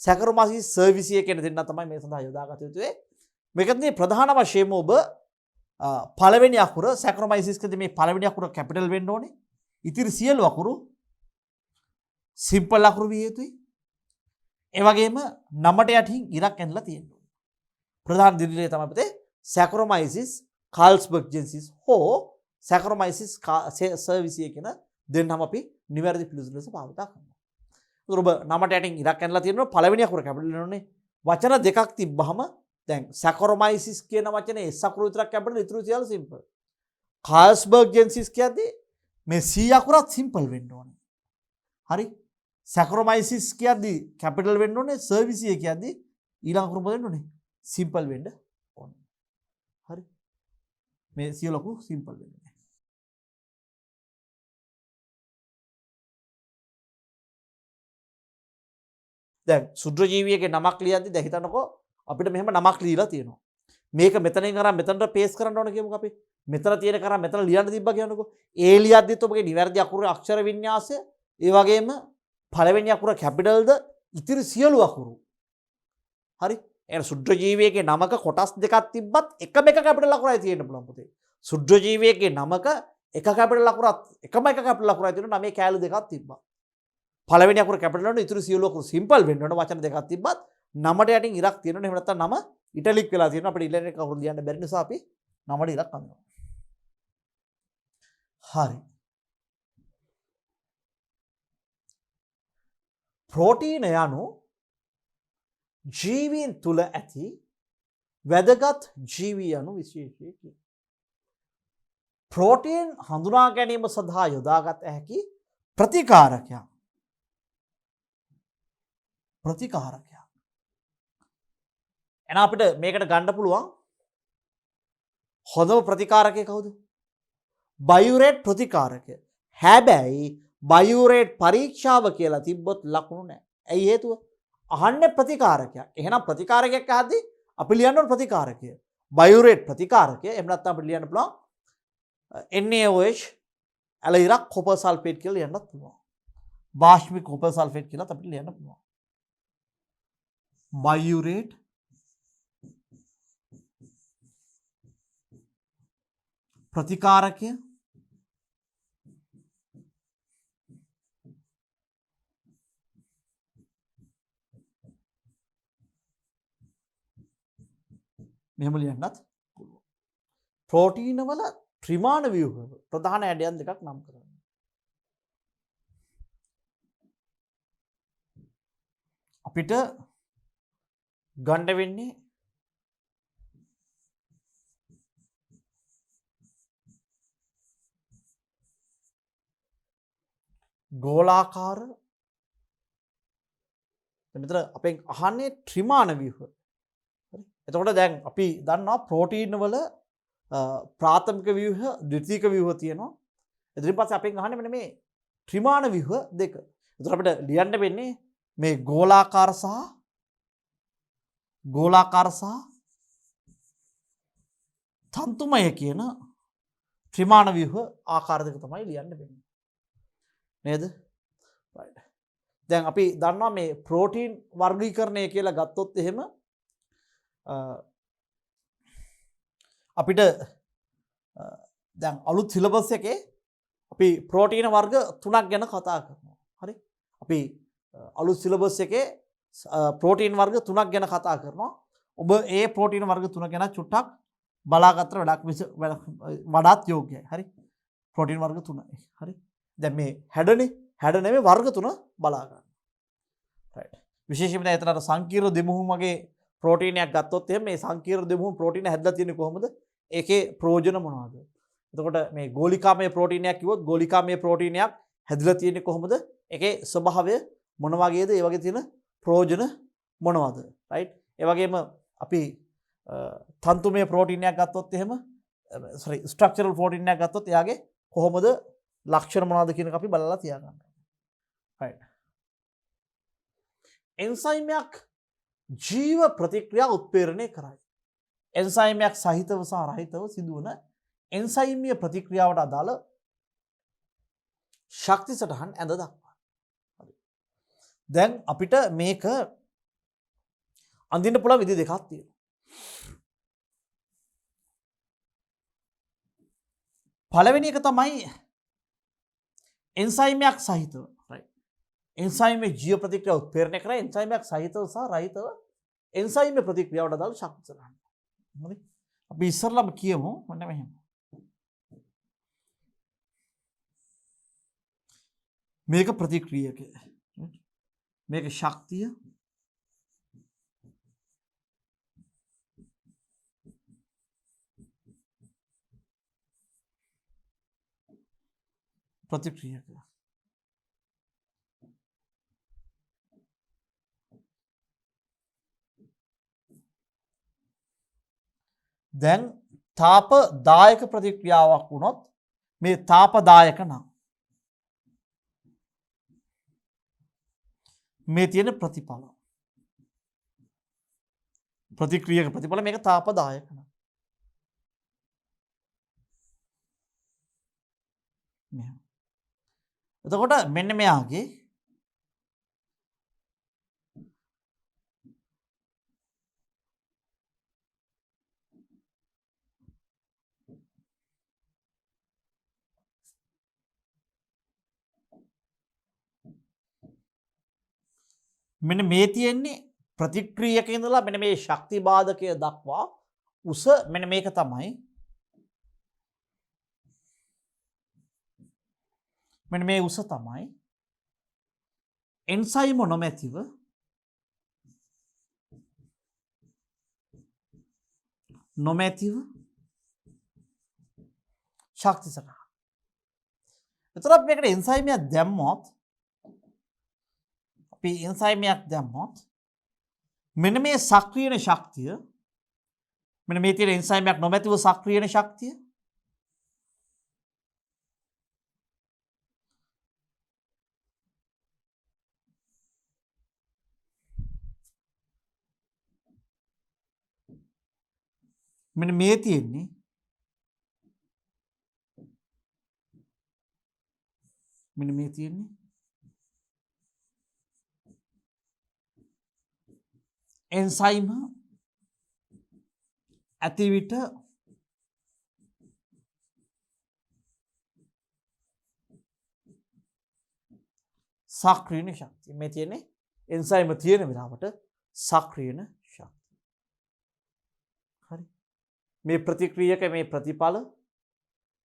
S1: සැකරොමයිසිස් සර්විසිය කියන දෙන්න තමයි මේ සඳහා යොදාගත යුතුවේ. මේකදී ප්‍රධාන වශයෙන්ම ඔබ පළවෙනි අකුර සැකරොමයිසිස්කදී මේ පළවෙනි අකුර කැපිටල් වෙන්න ඕනේ. ඉතිරි සියලු අකුරු සිම්පල් අකුරු විය යුතුයි. ඒ වගේම නමට යටින් ඉරක් ඇනලා තියෙනවා. ප්‍රධාන දිලිරය තමයි පුතේ සැකරොමයිසිස් කාල්ස්බර්ග් ජෙන්සිස් හෝ සැකරොමයිසිස් සර්විසිය කියන දෙන්නම අපි නිවැරදි පිළිතුරු ලෙස භාවිත කරනවා. ඒතර ඔබ නමට යටින් ඉරක් ඇනලා තියෙනවා පළවෙනි අකුර කැපිටල් වෙනෝනේ. වචන දෙකක් තිබ්බහම දැන් සැකරොමයිසිස් කියන වචනේ S අකුර විතරක් කැපිටල් ඉතුරු සියල්ල සිම්පල්. කාල්ස්බර්ග් ජෙන්සිස් කියද්දී මේ C අකුරත් සිම්පල් වෙන්න ඕනේ. හරි. සැකරොමයිසිස් කියද්දී කැපිටල් වෙන්න ඕනේ. සර්විසිය කියද්දී ඊළඟ අකුර මොකද වෙන්න ඕනේ? සිම්පල් වෙන්න ඕනේ. හරි. මේ සියලු අකුරු සිම්පල් වෙන්න ඕනේ. දැන් සුද්ධ ජීවියගේ නමක් ලියද්දී දැන් හිතන්නකෝ අපිට මෙහෙම නමක් ලියලා තියෙනවා. මේක මෙතනින් අරන් මෙතනට පේස් කරන්න ඕන කියමුකෝ අපි. මෙතන තියෙන කරා මෙතන ලියන්න තිබ්බා කියනකො. ඒ ලියද්දිත් ඔබගේ නිවැරදි අකුරේ අක්ෂර වින්‍යාසය ඒ වගේම පළවෙනි අකුර කැපිටල්ද ඉතිරි සියලු අකුරු. හරි. එහෙනම් සුද්ධ ජීවියගේ නමක කොටස් දෙකක් තිබ්බත් එකම එක කැපිටල් අකුරයි තියෙන්න පුළුවන් පුතේ. සුද්ධ ජීවියගේ නමක එක කැපිටල් අකුරත් එකම එක කැපිටල් අකුරයි තියෙන නමේ කැලු දෙකක් තිබ්බා. පළවෙනි අකුර කැපිටල් වල ඉතුරු සියලු අකුරු සිම්පල් වෙන්න ඕන වචන දෙකක් තිබ්බත් නමට යටින් ඉරක් තියෙනවා. එහෙම නැත්නම් නම ඉටලික් වෙලා තියෙනවා. අපිට ඉලෙක්ට්‍රික් අකුරු ලියන්න බැරි නිසා අපි නමට ඉරක් අඳිනවා. හරි. ප්‍රෝටීන යනු ජීවීන් තුළ ඇති වැදගත් ජීවී යනු විශේෂයකි. ප්‍රෝටීන් හඳුනා ගැනීම සඳහා යොදාගත හැකි ප්‍රතිකාරකයක්. එන අපිට මේකට ගන්න පුළුවන් හොඳම ප්‍රතිකාරකය කවුද? බයුරේට් ප්‍රතිකාරකය. හැබැයි බයුරේට් පරීක්ෂාව කියලා තිබ්බොත් ලකුණු නැහැ. ඇයි හේතුව? අහන්නේ ප්‍රතිකාරකයක්. එහෙනම් ප්‍රතිකාරකයක් අහද්දී අපි ලියන්න ඕන ප්‍රතිකාරකය. බයුරේට් ප්‍රතිකාරකය. එහෙම නැත්නම් අපිට ලියන්න පුළුවන් NaOH ඇලයිරක් කොපර් සල්ෆේට් කියලා ලියන්නත් පුළුවන්. බාෂ්මික කොපර් සල්ෆේට් කියලා අපිට ලියන්න පුළුවන්. බයුරේට් ප්‍රතිකාරකය මෙහෙම ලියන්නත් පුළුවන්. ප්‍රෝටීන වල ත්‍රිමාණ ව්‍යුහ ප්‍රධාන ඇඩයන් දෙකක් නම් කරන්න. අපිට ගන්න වෙන්නේ ගෝලාකාර මෙතන අපෙන් අහන්නේ ත්‍රිමාණ ව්‍යුහ. එතකොට දැන් අපි දන්නවා ප්‍රෝටීන් වල ප්‍රාථමික ව්‍යුහ ද්විතීයික ව්‍යුහ තියෙනවා. ඊට පස්සේ අපෙන් අහන්නේ මෙන්න මේ ත්‍රිමාණ ව්‍යුහ දෙක. එතකොට අපිට ලියන්න වෙන්නේ මේ ගෝලාකාර සහ තන්තුමය කියන ත්‍රිමාණ ව්‍යුහ ආකාර දෙක තමයි ලියන්න වෙන්නේ. නේද? right. දැන් අපි දන්නවා මේ ප්‍රෝටීන් වර්ගීකරණය කියලා ගත්තොත් එහෙම අපිට දැන් අලුත් සිලබස් එකේ අපි ප්‍රෝටීන වර්ග 3ක් ගැන කතා කරනවා. හරි? අපි අලුත් සිලබස් එකේ ප්‍රෝටීන් වර්ග 3ක් ගැන කතා කරනවා. ඔබ ඒ ප්‍රෝටීන වර්ග 3 ගැන චුට්ටක් බලාගත්තට වඩාත් යෝග්‍යයි. හරි? ප්‍රෝටීන් වර්ග 3යි. හරි? දැන් මේ හැඩ නෙමෙයි වර්ග 3 බලා ගන්න. right. විශේෂයෙන්ම දැන් එතන අර සංකීර්ණ දෙමුහුම් වගේ ප්‍රෝටීනයක් ගත්තොත් එහෙනම් මේ සංකීර්ණ දෙමුහුම් ප්‍රෝටීන හැදලා තියෙන්නේ කොහොමද? ඒකේ ප්‍රයෝජන මොනවද? එතකොට මේ ගෝලිකාමය ප්‍රෝටීනයක් කිව්වොත් ගෝලිකාමය ප්‍රෝටීනයක් හැදලා තියෙන්නේ කොහොමද? ඒකේ ස්වභාවය මොන වගේද? ඒ වගේ තියෙන ප්‍රයෝජන මොනවද? right. ඒ වගේම අපි තන්තුමය ප්‍රෝටීනයක් ගත්තොත් එහෙම ස්ට්‍රක්චරල් ප්‍රෝටීනයක් ගත්තොත් එයාගේ කොහොමද ලක්ෂණ මොනවද කියන එක අපි බලලා තියාගන්න. right. එන්සයිමයක් ජීව ප්‍රතික්‍රියා උත්ප්‍රේරණය කරයි. එන්සයිමයක් සහිතව සහ රහිතව සිදුවන එන්සයිමීය ප්‍රතික්‍රියාවට අදාළ ශක්ති සටහන් ඇඳ දක්වනවා. දැන් අපිට මේක අඳින්න පුළුවන් විදි දෙකක් තියෙනවා. පළවෙනි එක තමයි එන්සයිමයක් සහිතව. එන්සයිමේ ජීව ප්‍රතික්‍රියාව උත්ප්‍රේරණය කරන එන්සයිමයක් සහිතව සහ රහිතව එන්සයිමේ ප්‍රතික්‍රියාවට අදාළ ශක්ති සටහන්. හරි? අපි ඉස්සරළම කියමු මොන්න මෙහෙම. මේක ප්‍රතික්‍රියක. මේක ශක්තිය. ප්‍රතික්‍රියක. දැන් තාපදායක ප්‍රතික්‍රියාවක් වුණොත් මේ තාපදායක නම් මේ තියෙන ප්‍රතිඵල ප්‍රතික්‍රියක ප්‍රතිඵල මේක තාපදායක නම් මෙහෙම. එතකොට මෙන්න මෙයාගේ මෙන්න මේ තියෙන්නේ ප්‍රතික්‍රියක ඉඳලා මෙන්න මේ ශක්ති බාධකය දක්වා උස මෙන්න මේක තමයි මෙන්න මේ උස තමයි එන්සයිම නොමැතිව ශක්ති සටහන. එතකොට මේකට එන්සයිමයක් දැම්මොත් අපි එන්සයිමයක් දැම්මොත් මෙන්න මේ සක්‍රියන ශක්තිය මෙන්න මේ තියෙන එන්සයිමයක් නොමැතිව සක්‍රියන ශක්තිය මෙන්න මේ තියෙන්නේ මෙන්න මේ තියෙන්නේ එන්සයිම ඇති විට සක්‍රියන ශක්තිය. මේ තියෙන්නේ එන්සයිම තියෙන වෙලාවට සක්‍රියන ශක්තිය. හරි. මේ ප්‍රතික්‍රියක මේ ප්‍රතිඵල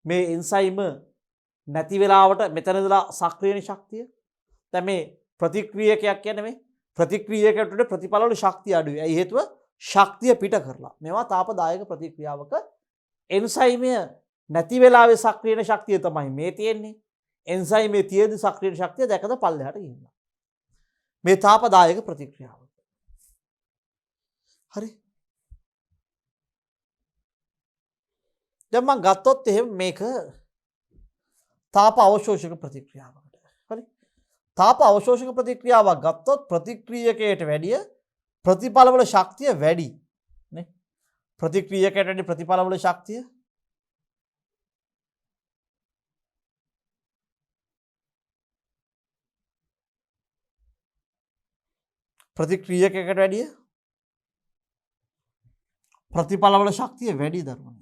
S1: මේ එන්සයිම නැති වෙලාවට මෙතන ඉඳලා සක්‍රියන ශක්තිය. දැන් මේ ප්‍රතික්‍රියකයක් කියන්නේ මේ ප්‍රතික්‍රියකට ප්‍රතිඵලවල ශක්තිය අඩුයි. ඒ හේතුව ශක්තිය පිට කරලා. මේවා තාපදායක ප්‍රතික්‍රියාවක එන්සයිමය නැති වෙලාවේ සක්‍රියන ශක්තිය තමයි මේ තියෙන්නේ. එන්සයිමේ තියෙන සක්‍රියන ශක්තිය දැකද පල්ලෙහාට ගිහිල්ලා. මේ තාපදායක ප්‍රතික්‍රියාව. හරි. දැන් මම ගත්තොත් එහෙම මේක තාප අවශෝෂක ප්‍රතික්‍රියාවකට. හරි. තාප අවශෝෂක ප්‍රතික්‍රියාවක් ගත්තොත් ප්‍රතික්‍රියකයට වැඩිය ප්‍රතිඵලවල ශක්තිය වැඩි. නේ? ප්‍රතික්‍රියකයට වැඩි ප්‍රතිඵලවල ශක්තිය ප්‍රතික්‍රියකයකට වැඩිය ප්‍රතිඵලවල ශක්තිය වැඩි දරුවනේ.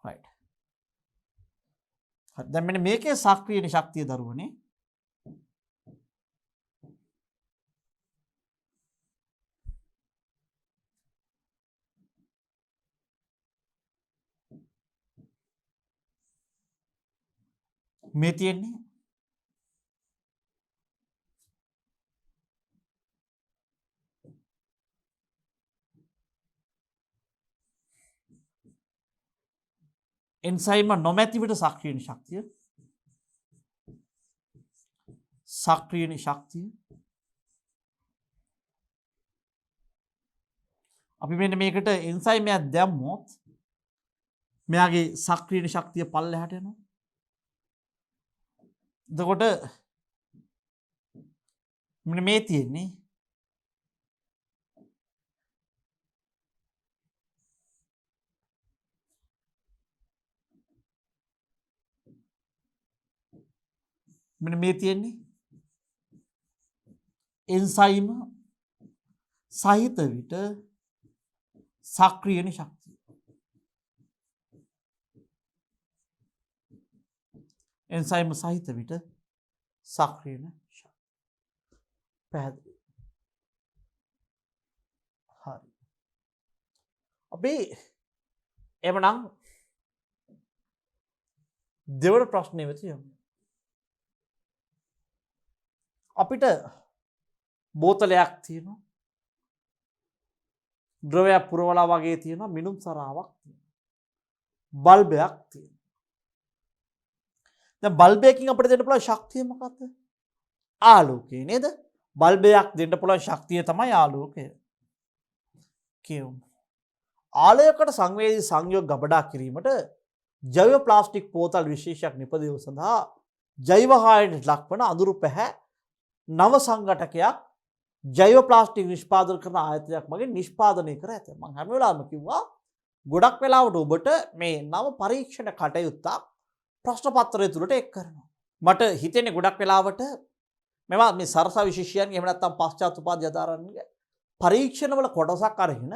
S1: right. හරි. දැන් මෙන්න මේකේ සක්‍රියන ශක්තිය දරුවනේ. මේ තියෙන්නේ එන්සයිම නොමැති විට සක්‍රියන ශක්තිය අපි මෙන්න මේකට එන්සයිමයක් දැම්මොත් මෙයාගේ සක්‍රියන ශක්තිය පල්ලෙහාට යනවා. එතකොට මෙන්න මේ තියෙන්නේ මෙන්න මේ තියෙන්නේ එන්සයිම සහිත විට සක්‍රියන ශක්තිය. එන්සයිම සහිත විට සක්‍රියන ශක්තිය. පැහැදිලි. හරි. අපි එමනම් දෙවන ප්‍රශ්නය වෙත යමු. අපිට බෝතලයක් තියෙනවා. ද්‍රවයක් පුරවලා වගේ තියෙනවා. මිනුම් සරාවක් තියෙනවා. බල්බයක් තියෙනවා. දැන් බල්බයකින් අපිට දෙන්න පුළුවන් ශක්තිය මොකක්ද? ආලෝකය නේද? බල්බයක් දෙන්න පුළුවන් ශක්තිය තමයි ආලෝකය. කියමු. ආලෝකයට සංවේදී සංයෝග ගබඩා කිරීමට ජෛව ප්ලාස්ටික් බෝතල් විශේෂයක් නිපදවීම සඳහා ජෛව හානියට ලක්වන අඳුරු පැහැ නව සංඝටකයක් ජෛව ප්ලාස්ටික් නිෂ්පාදනය කරන ආයතනයක් මගින් නිෂ්පාදනය කර ඇත. මම හැම වෙලාවෙම කිව්වා ගොඩක් වෙලාවට ඔබට මේ නව පරීක්ෂණ කටයුත්තක් ප්‍රශ්න පත්‍රය තුළට එක් කරනවා. මට හිතෙන්නේ ගොඩක් වෙලාවට මේවා මේ සරසා විශේෂයන්ගේ එහෙම නැත්නම් පශ්චාත් උපාධි අධාරණගේ පරීක්ෂණවල කොටසක් අරගෙන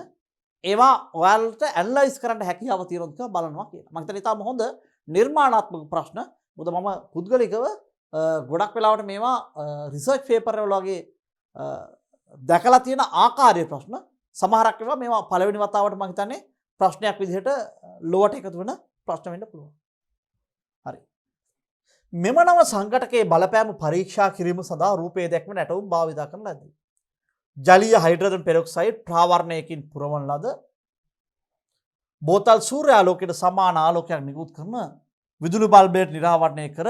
S1: ඒවා ඔයාලට ඇනලයිස් කරන්න හැකියාව තියෙනවද කියලා බලනවා කියලා. මම හිතන්නේ තාම හොඳ නිර්මාණාත්මක ප්‍රශ්න. මොකද මම පුද්ගලිකව ගොඩක් වෙලාවට මේවා රිසර්ච් පේපර් වල වගේ දැකලා තියෙන ආකාරයේ ප්‍රශ්න සමහරක් ඒවා මේවා පළවෙනි වතාවට මම හිතන්නේ ප්‍රශ්නයක් විදිහට ලොවට එකතු වෙන ප්‍රශ්න වෙන්න පුළුවන්. හරි. මෙම නව සංඝටකයේ බලපෑම පරීක්ෂා කිරීම සඳහා රූපයේ දැක්ම නැටවුම් භාවිත කරන ලදී. ජලීය හයිඩ්‍රජන් පෙරොක්සයිඩ් ප්‍රාවරණයකින් පුරවන ලද බෝතල් සූර්යාලෝකයට සමාන ආලෝකයක් නිකුත් කරන විදුලි බල්බයට නිරාවරණය කර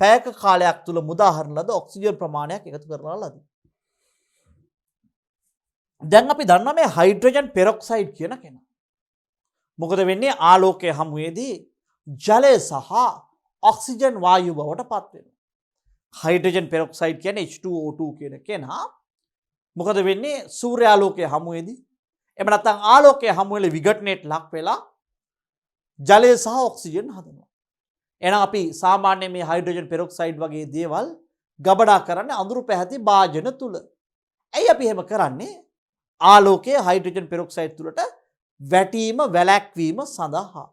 S1: පැයක කාලයක් තුල මුදා හරින ලද ඔක්සිජන් ප්‍රමාණයක් එකතු කරන ලදී. දැන් අපි දන්නවා මේ හයිඩ්‍රජන් පෙරොක්සයිඩ් කියන කෙනා. මොකද වෙන්නේ ආලෝකයේ හමුවේදී ජලය සහ ඔක්සිජන් වායු බවට පත් වෙනවා. හයිඩ්‍රජන් පෙරොක්සයිඩ් කියන්නේ H2O2 කියන කෙනා. මොකද වෙන්නේ සූර්යාලෝකයේ හමුවේදී එහෙම නැත්නම් ආලෝකයේ හමු වෙලා විඝටනයට ලක් වෙලා ජලය සහ ඔක්සිජන් හදනවා. එහෙනම් අපි සාමාන්‍ය මේ හයිඩ්‍රජන් පෙරොක්සයිඩ් වගේ දේවල් ගබඩා කරන්නේ අඳුරු පැහැති භාජන තුල. ඇයි අපි එහෙම කරන්නේ? ආලෝකයේ හයිඩ්‍රජන් පෙරොක්සයිඩ් තුලට වැටීම වැළැක්වීම සඳහා.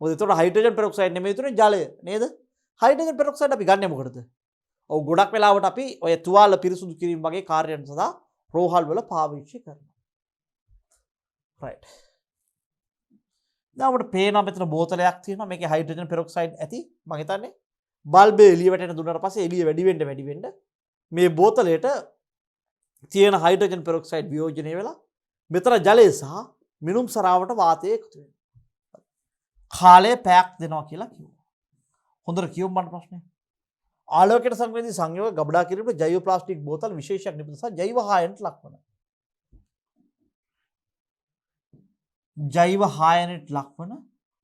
S1: මොකද ඒතකොට හයිඩ්‍රජන් පෙරොක්සයිඩ් නෙමෙයි උතුරේ ජලය නේද? හයිඩ්‍රජන් පෙරොක්සයිඩ් අපි ගන්නෙ මොකටද? ඔව් ගොඩක් වෙලාවට අපි ඔය තුවාල පිරිසුදු කිරීම වගේ කාර්යයන් සඳහා රෝහල් වල පාවිච්චි කරනවා. right. දැන් අපිට පේනවා මෙතන බෝතලයක් තියෙනවා. මේකේ හයිඩ්‍රජන් පෙරොක්සයිඩ් ඇති. මම හිතන්නේ බල්බේ එළිය වැටෙන දුන්නාට පස්සේ එළිය වැඩි වෙන්න මේ බෝතලයට තියෙන හයිඩ්‍රජන් පෙරොක්සයිඩ් වියෝජනය වෙලා මෙතන ජලය සහ මිනුම් සරාවට වාතය එකතු වෙනවා. කාලය පැයක් දෙනවා කියලා කිව්වා. හොඳට කියමු මම ප්‍රශ්නේ. ආලෝකයට සංවේදී සංයෝග ගබඩා කිරීමට ජෛව ප්ලාස්ටික් බෝතල් විශේෂයක් නිපදවන සහ ජෛව හායනට ලක්වන. ජෛව හායනට ලක්වන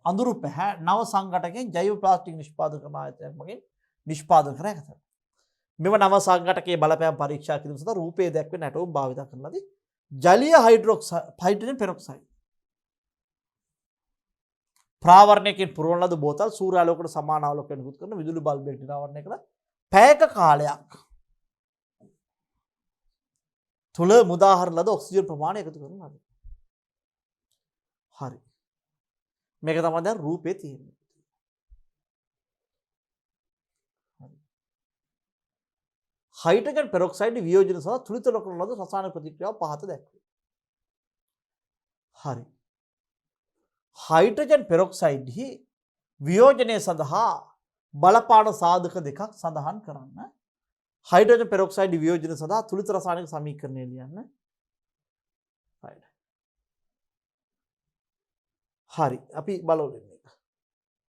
S1: අඳුරු පැහැ නව සංඝටකයෙන් ජෛව ප්ලාස්ටික් නිෂ්පාදන කරන ආයතනයක් මගින් නිෂ්පාදනය කර ඇත. මෙම නව සංඝටකයේ බලපෑම් පරීක්ෂා කිරීම සඳහා රූපයේ දැක්වෙන නැටුම් භාවිත කරන ලදී. ජලීය හයිඩ්‍රජන් පෙරොක්සයිඩ් ප්‍රාවරණයකින් පුරවන ලද බෝතල් සූර්යාලෝකයට සමාන ආලෝකයක් නිකුත් කරන විදුලි බල්බයක නිරාවරණය කළ පැයක කාලයක් තුල මුදාහරන ලද ඔක්සිජන් ප්‍රමාණය එකතු කරන ලද. හරි. මේක තමයි දැන් රූපේ තියෙන්නේ. හයිඩ්‍රජන් පෙරොක්සයිඩ් වියෝජන සහ තුලිත කරන ලද රසායනික ප්‍රතික්‍රියාව පහත දැක්වේ. හරි. හයිඩ්‍රජන් පෙරොක්සයිඩ් වියෝජනය සඳහා බලපාන සාධක දෙකක් සඳහන් කරන්න. හයිඩ්‍රජන් පෙරොක්සයිඩ් වියෝජන සඳහා තුලිත රසායනික සමීකරණය ලියන්න. හරි. අපි බලමු මේක.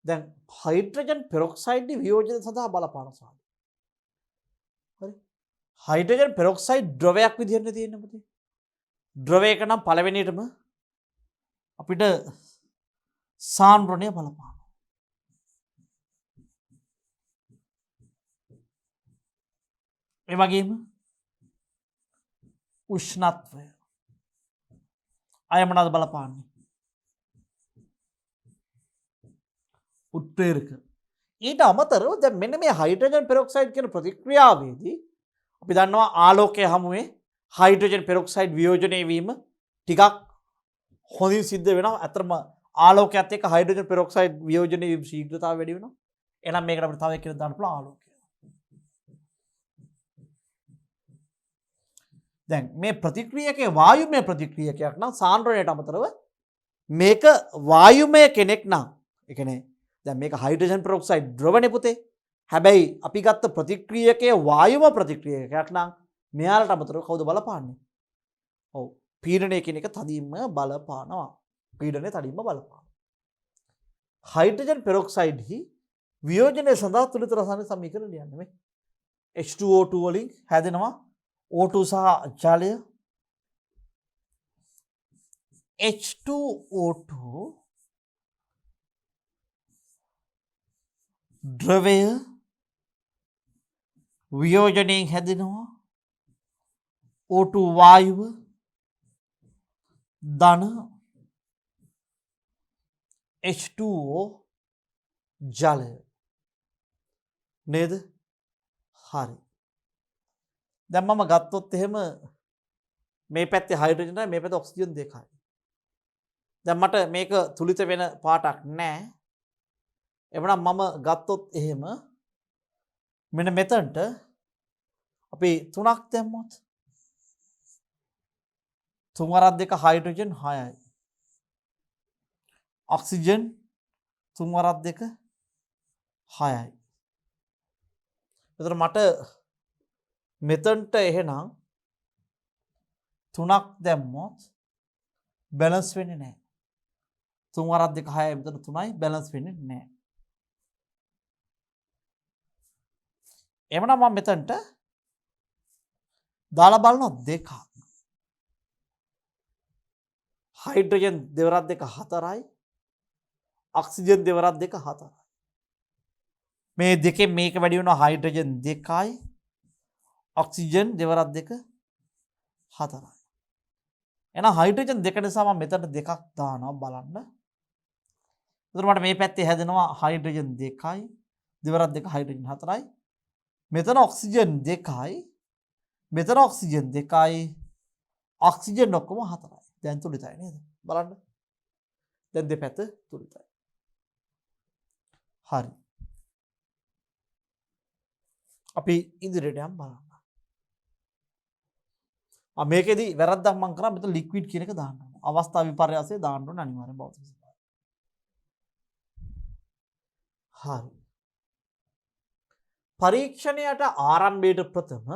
S1: දැන් හයිඩ්‍රජන් පෙරොක්සයිඩ් වියෝජන සඳහා බලපාන සාධක. හරි. හයිඩ්‍රජන් පෙරොක්සයිඩ් ද්‍රවයක් විදිහට තියෙන්න පුතේ. ද්‍රවයක නම් පළවෙනියටම අපිට සාන්ද්‍රණය බලපානවා. ඒ වගේම උෂ්ණත්වය අය මොනවාද බලපාන්නේ? උත්ප්‍රේරක. ඊට අමතරව දැන් මෙන්න මේ හයිඩ්‍රජන් පෙරොක්සයිඩ් කියන ප්‍රතික්‍රියාවේදී අපි දන්නවා ආලෝකයේ හමුවේ හයිඩ්‍රජන් පෙරොක්සයිඩ් වියෝජනය වීම ටිකක් හොඳින් සිද්ධ වෙනවා. අතරම ආලෝකයත් එක්ක හයිඩ්‍රජන් පෙරොක්සයිඩ් වියෝජනය වීම ශීඝ්‍රතාවය වැඩි වෙනවා. එහෙනම් මේකට අපිට තව එකක් දාන්න පුළුවන් ආලෝකය. දැන් මේ ප්‍රතික්‍රියකයේ වායුමය ප්‍රතික්‍රියකයක් නම් සාන්ද්‍රණයට අමතරව මේක වායුමය කෙනෙක් නම් ඒ කියන්නේ දැන් මේක හයිඩ්‍රජන් පෙරොක්සයිඩ් ද්‍රවණේ පුතේ. හැබැයි අපි ගත්ත ප්‍රතික්‍රියකයේ වායුම ප්‍රතික්‍රියකයක් නම් මෙයාලට අමතරව කවුද බලපාන්නේ? ඔව්. පීඩනය කියන එක තදින්ම බලපානවා. පීඩනය තදින්ම බලපානවා. හයිඩ්‍රජන් පෙරොක්සයිඩ් වියෝජනය සඳහා තුලිත රසායනික සමීකරණ ලියන්න මේ. H2O2 වලින් හැදෙනවා O2 සහ ජලය. H2O2 ද්‍රවය වියෝජනයෙන් හැදෙනවා O2 වායුව ධන H2O ජලය. නේද? හරි. දැන් මම ගත්තොත් එහෙම මේ පැත්තේ හයිඩ්‍රජන්යි මේ පැත්තේ ඔක්සිජන් දෙකයි. දැන් මට මේක තුලිත වෙන පාටක් නැහැ. එවනම් මම ගත්තොත් එහෙම මෙන්න මෙතනට අපි 3ක් දැම්මොත් 3 වරක් 2 හයිඩ්‍රජන් 6යි. ඔක්සිජන් 3 වරක් 2 6යි. එතකොට මට මෙතනට එහෙනම් 3ක් දැම්මොත් බැලන්ස් වෙන්නේ නැහැ. 3 වරක් 2 6යි මෙතන 3යි බැලන්ස් වෙන්නේ නැහැ. එහෙනම් මම මෙතනට දාලා බලනවා 2ක්. හයිඩ්‍රජන් 2 වරක් 2 4යි. ඔක්සිජන් 2 වරක් 2 4යි. මේ දෙකෙන් මේක වැඩි වෙනවා හයිඩ්‍රජන් 2යි. ඔක්සිජන් 2 වරක් 2 4යි. එහෙනම් හයිඩ්‍රජන් 2 නිසා මම මෙතනට 2ක් දානවා බලන්න. එතකොට මට මේ පැත්තේ හැදෙනවා හයිඩ්‍රජන් 2යි. 2 වරක් 2 හයිඩ්‍රජන් 4යි. මෙතන ඔක්සිජන් 2යි. මෙතන ඔක්සිජන් 2යි. ඔක්සිජන් ඔක්කොම 4යි. දැන් තුලිතයි නේද? බලන්න. දැන් දෙපැත්ත තුලිතයි. හරි. අපි ඉදිරියට යමු බලන්න. මේකෙදි වැරද්දක් මම කරා මෙතන ලික්විඩ් කියන එක දාන්න ඕන. අවස්ථා විපර්යාසය දාන්න ඕන අනිවාර්යෙන් භෞතික ස්වභාවය. හරි. පරීක්ෂණයට ආරම්භයට ප්‍රථම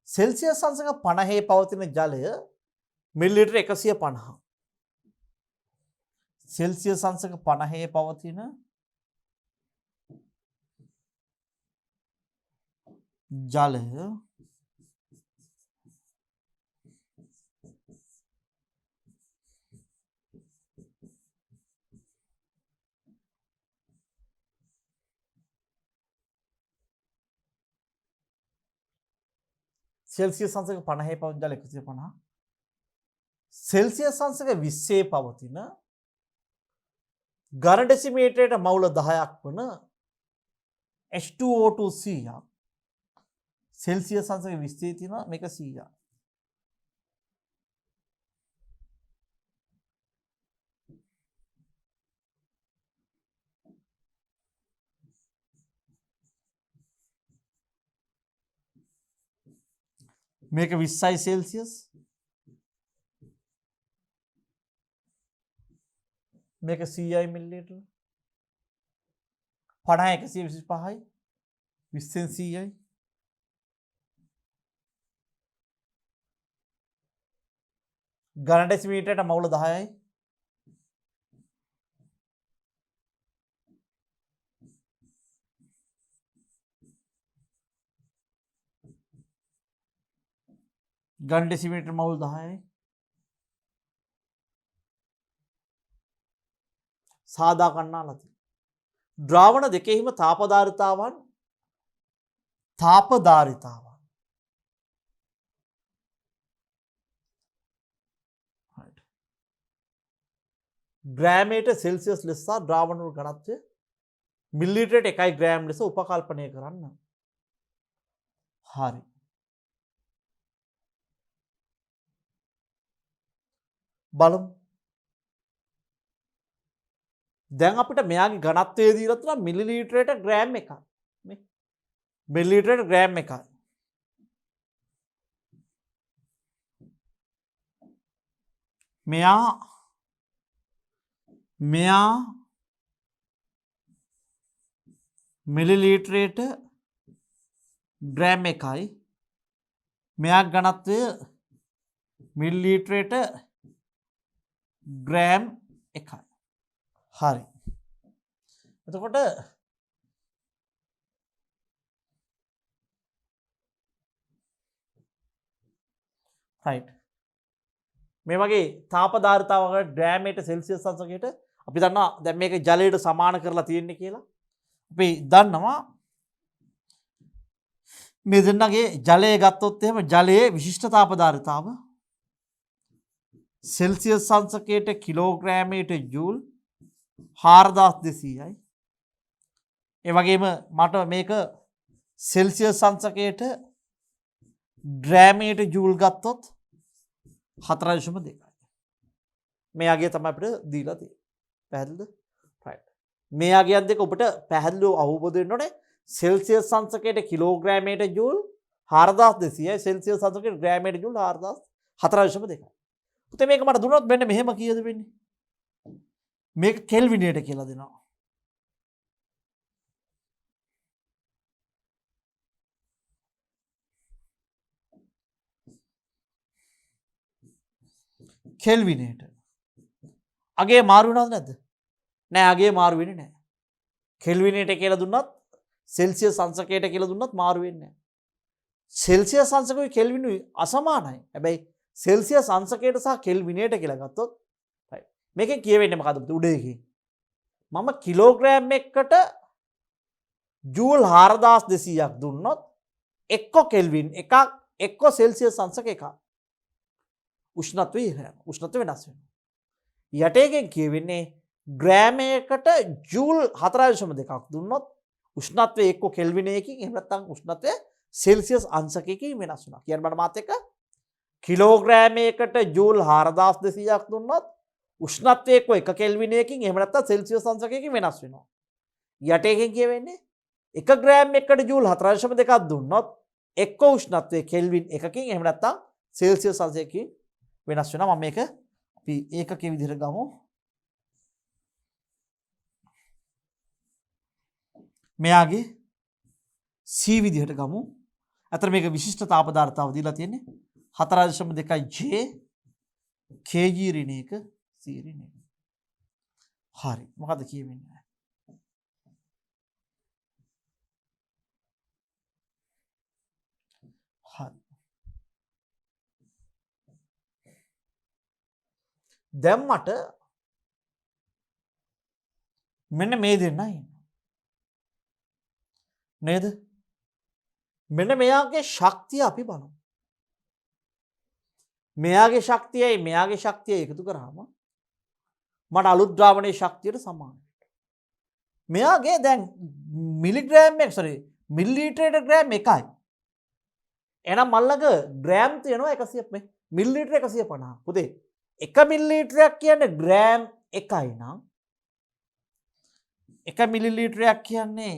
S1: සෙල්සියස් අංශක 50 පවතින ජලය මිලිලිටර 150. සෙල්සියස් අංශක 50 පවතින ජලය සෙල්සියස් අංශක 50 පවතින ජල 150. සෙල්සියස් අංශක 20 පවතින ඝන ඩෙසිමීටරයට මවුල 10ක් වන H2O2 100ක් සෙල්සියස් අංශක 20 තියෙනවා මේක 100ක්. මේක 20යි සෙල්සියස් මේක 100යි මිලිලිටර 50 125යි 20න් 100යි ඝන ඩෙසිමීටරයට මවුල 10යි ඝන ඩෙසිමීටර මවුල් 10යි සාදා කන්නාලති. ද්‍රාවණ දෙකෙහිම තාපධාරිතාවන් ග්‍රෑමයට සෙල්සියස් ලෙස සහ ද්‍රාවණ වල ඝනත්වය මිලිලිටරයට 1 ග්‍රෑම් ලෙස උපකල්පනය කරන්න. හරි. බලමු. දැන් අපිට මෙයාගේ ඝනත්වය දීලා තියෙනවා මිලිලිටරයට ග්‍රෑම් 1ක්. මේ මිලිලිටරයට ග්‍රෑම් 1යි. මෙයා මිලිලිටරයට ග්‍රෑම් 1යි. මෙයා ඝනත්වය මිලිලිටරයට ග්‍රෑම් 1යි. හරි. එතකොට රයිට්. මේ වගේ තාපධාරිතාවකට ග්‍රෑමයට සෙල්සියස් අංශකයට අපි දන්නවා දැන් මේක ජලයට සමාන කරලා තියෙන්නේ කියලා. අපි දන්නවා මේ දෙන්නගේ ජලය ගත්තොත් එහෙම ජලයේ විශිෂ්ට තාපධාරිතාව සෙල්සියස් අංශකයට කිලෝග්‍රෑමයට ජූල් 4200යි. ඒ වගේම මට මේක සෙල්සියස් අංශකයට ග්‍රෑමයට ජූල් ගත්තොත් 4.2. මේ අගය තමයි අපිට දීලා තියෙන්නේ. පැහැදිලිද? right. මේ අගයන් දෙක ඔබට පැහැදිලිව අවබෝධ වෙන්න ඕනේ. සෙල්සියස් අංශකයට කිලෝග්‍රෑමයට ජූල් 4200යි සෙල්සියස් අංශකයට ග්‍රෑමයට ජූල් 4.2. පුතේ මේක මට දුන්නොත් මෙන්න මෙහෙම කීයද වෙන්නේ? මේක කෙල්විනයට කියලා දෙනවා. කෙල්විනයට. අගේ මාරු වෙනවද නැද්ද? නෑ අගේ මාරු වෙන්නේ නෑ. කෙල්විනයට කියලා දුන්නත් සෙල්සියස් අංශකයට කියලා දුන්නත් මාරු වෙන්නේ නෑ. සෙල්සියස් අංශකයයි කෙල්විනුයි අසමානයි. හැබැයි සෙල්සියස් අංශකයට සහ කෙල්විනයට කියලා ගත්තොත් right. මේකෙන් කියවෙන්නේ මොකද්ද උඩ එකේ? මම කිලෝග්‍රෑම් එකකට ජූල් 4200ක් දුන්නොත් එක්ක කෙල්වින් එකක් එක්ක සෙල්සියස් අංශක එකක්. උෂ්ණත්වය උෂ්ණත්වය වෙනස් වෙනවා. යට එකෙන් කියවෙන්නේ ග්‍රෑමයකට ජූල් 4.2ක් දුන්නොත් උෂ්ණත්වය එක්ක කෙල්වින් එකකින් එහෙම නැත්නම් උෂ්ණත්වය සෙල්සියස් අංශකයකින් වෙනස් වෙනවා. කියන්න බඩ මාත් එක්ක කිලෝග්‍රෑමයකට ජූල් 4200ක් දුන්නොත් උෂ්ණත්වය එක්ක එක කෙල්වින් එකකින් එහෙම නැත්නම් සෙල්සියස් අංශකයකින් වෙනස් වෙනවා. යට එකෙන් කියවෙන්නේ එක ග්‍රෑම් එකකට ජූල් 4.2ක් දුන්නොත් එක්ක උෂ්ණත්වය කෙල්වින් එකකින් එහෙම නැත්නම් සෙල්සියස් අංශකයකින් වෙනස් වෙනවා. මම මේක අපි ඒකකයේ විදිහට ගමු. මෙයාගේ C විදිහට ගමු. අතර මේක විශිෂ්ට තාප ධාරිතාව දීලා තියෙන්නේ 4.2 J kg ඍණ 1 C ඍණ 1. හරි. මොකද්ද කියවෙන්නේ? හරි. දැන් මට මෙන්න මේ දෙන්නයි නේද? මෙන්න මෙයාගේ ශක්තිය අපි බලමු. මෙයාගේ ශක්තියයි මෙයාගේ ශක්තිය එකතු කරාම මට අලුත් ද්‍රාවණයේ ශක්තියට සමානයි. මෙයාගේ දැන් මිලිග්‍රෑම් එක මිලිලීටරයට ග්‍රෑම් 1යි. එහෙනම් මල්ලක ග්‍රෑම් තියෙනවා 100 මිලිලීටර 150. පුතේ 1 මිලිලීටරයක් කියන්නේ ග්‍රෑම් 1යි නම් 1 මිලිලීටරයක් කියන්නේ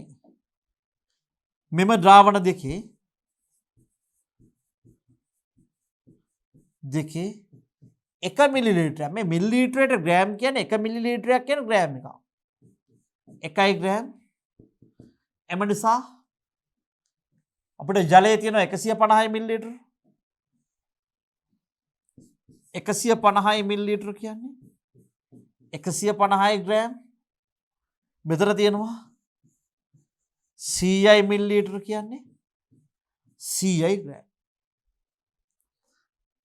S1: මෙම ද්‍රාවණ දෙකේ එක මිලිලීටරයක්. මේ මිලිලීටරයට ග්‍රෑම් කියන්නේ 1 මිලිලීටරයක් කියන ග්‍රෑම් එකක්. 1යි ග්‍රෑම්. එම නිසා අපිට ජලයේ තියෙනවා 150 මිලිලීටර. 150 මිලිලීටර කියන්නේ 150 ග්‍රෑම්. මෙතන තියෙනවා 100 මිලිලීටර කියන්නේ 100 ග්‍රෑම්.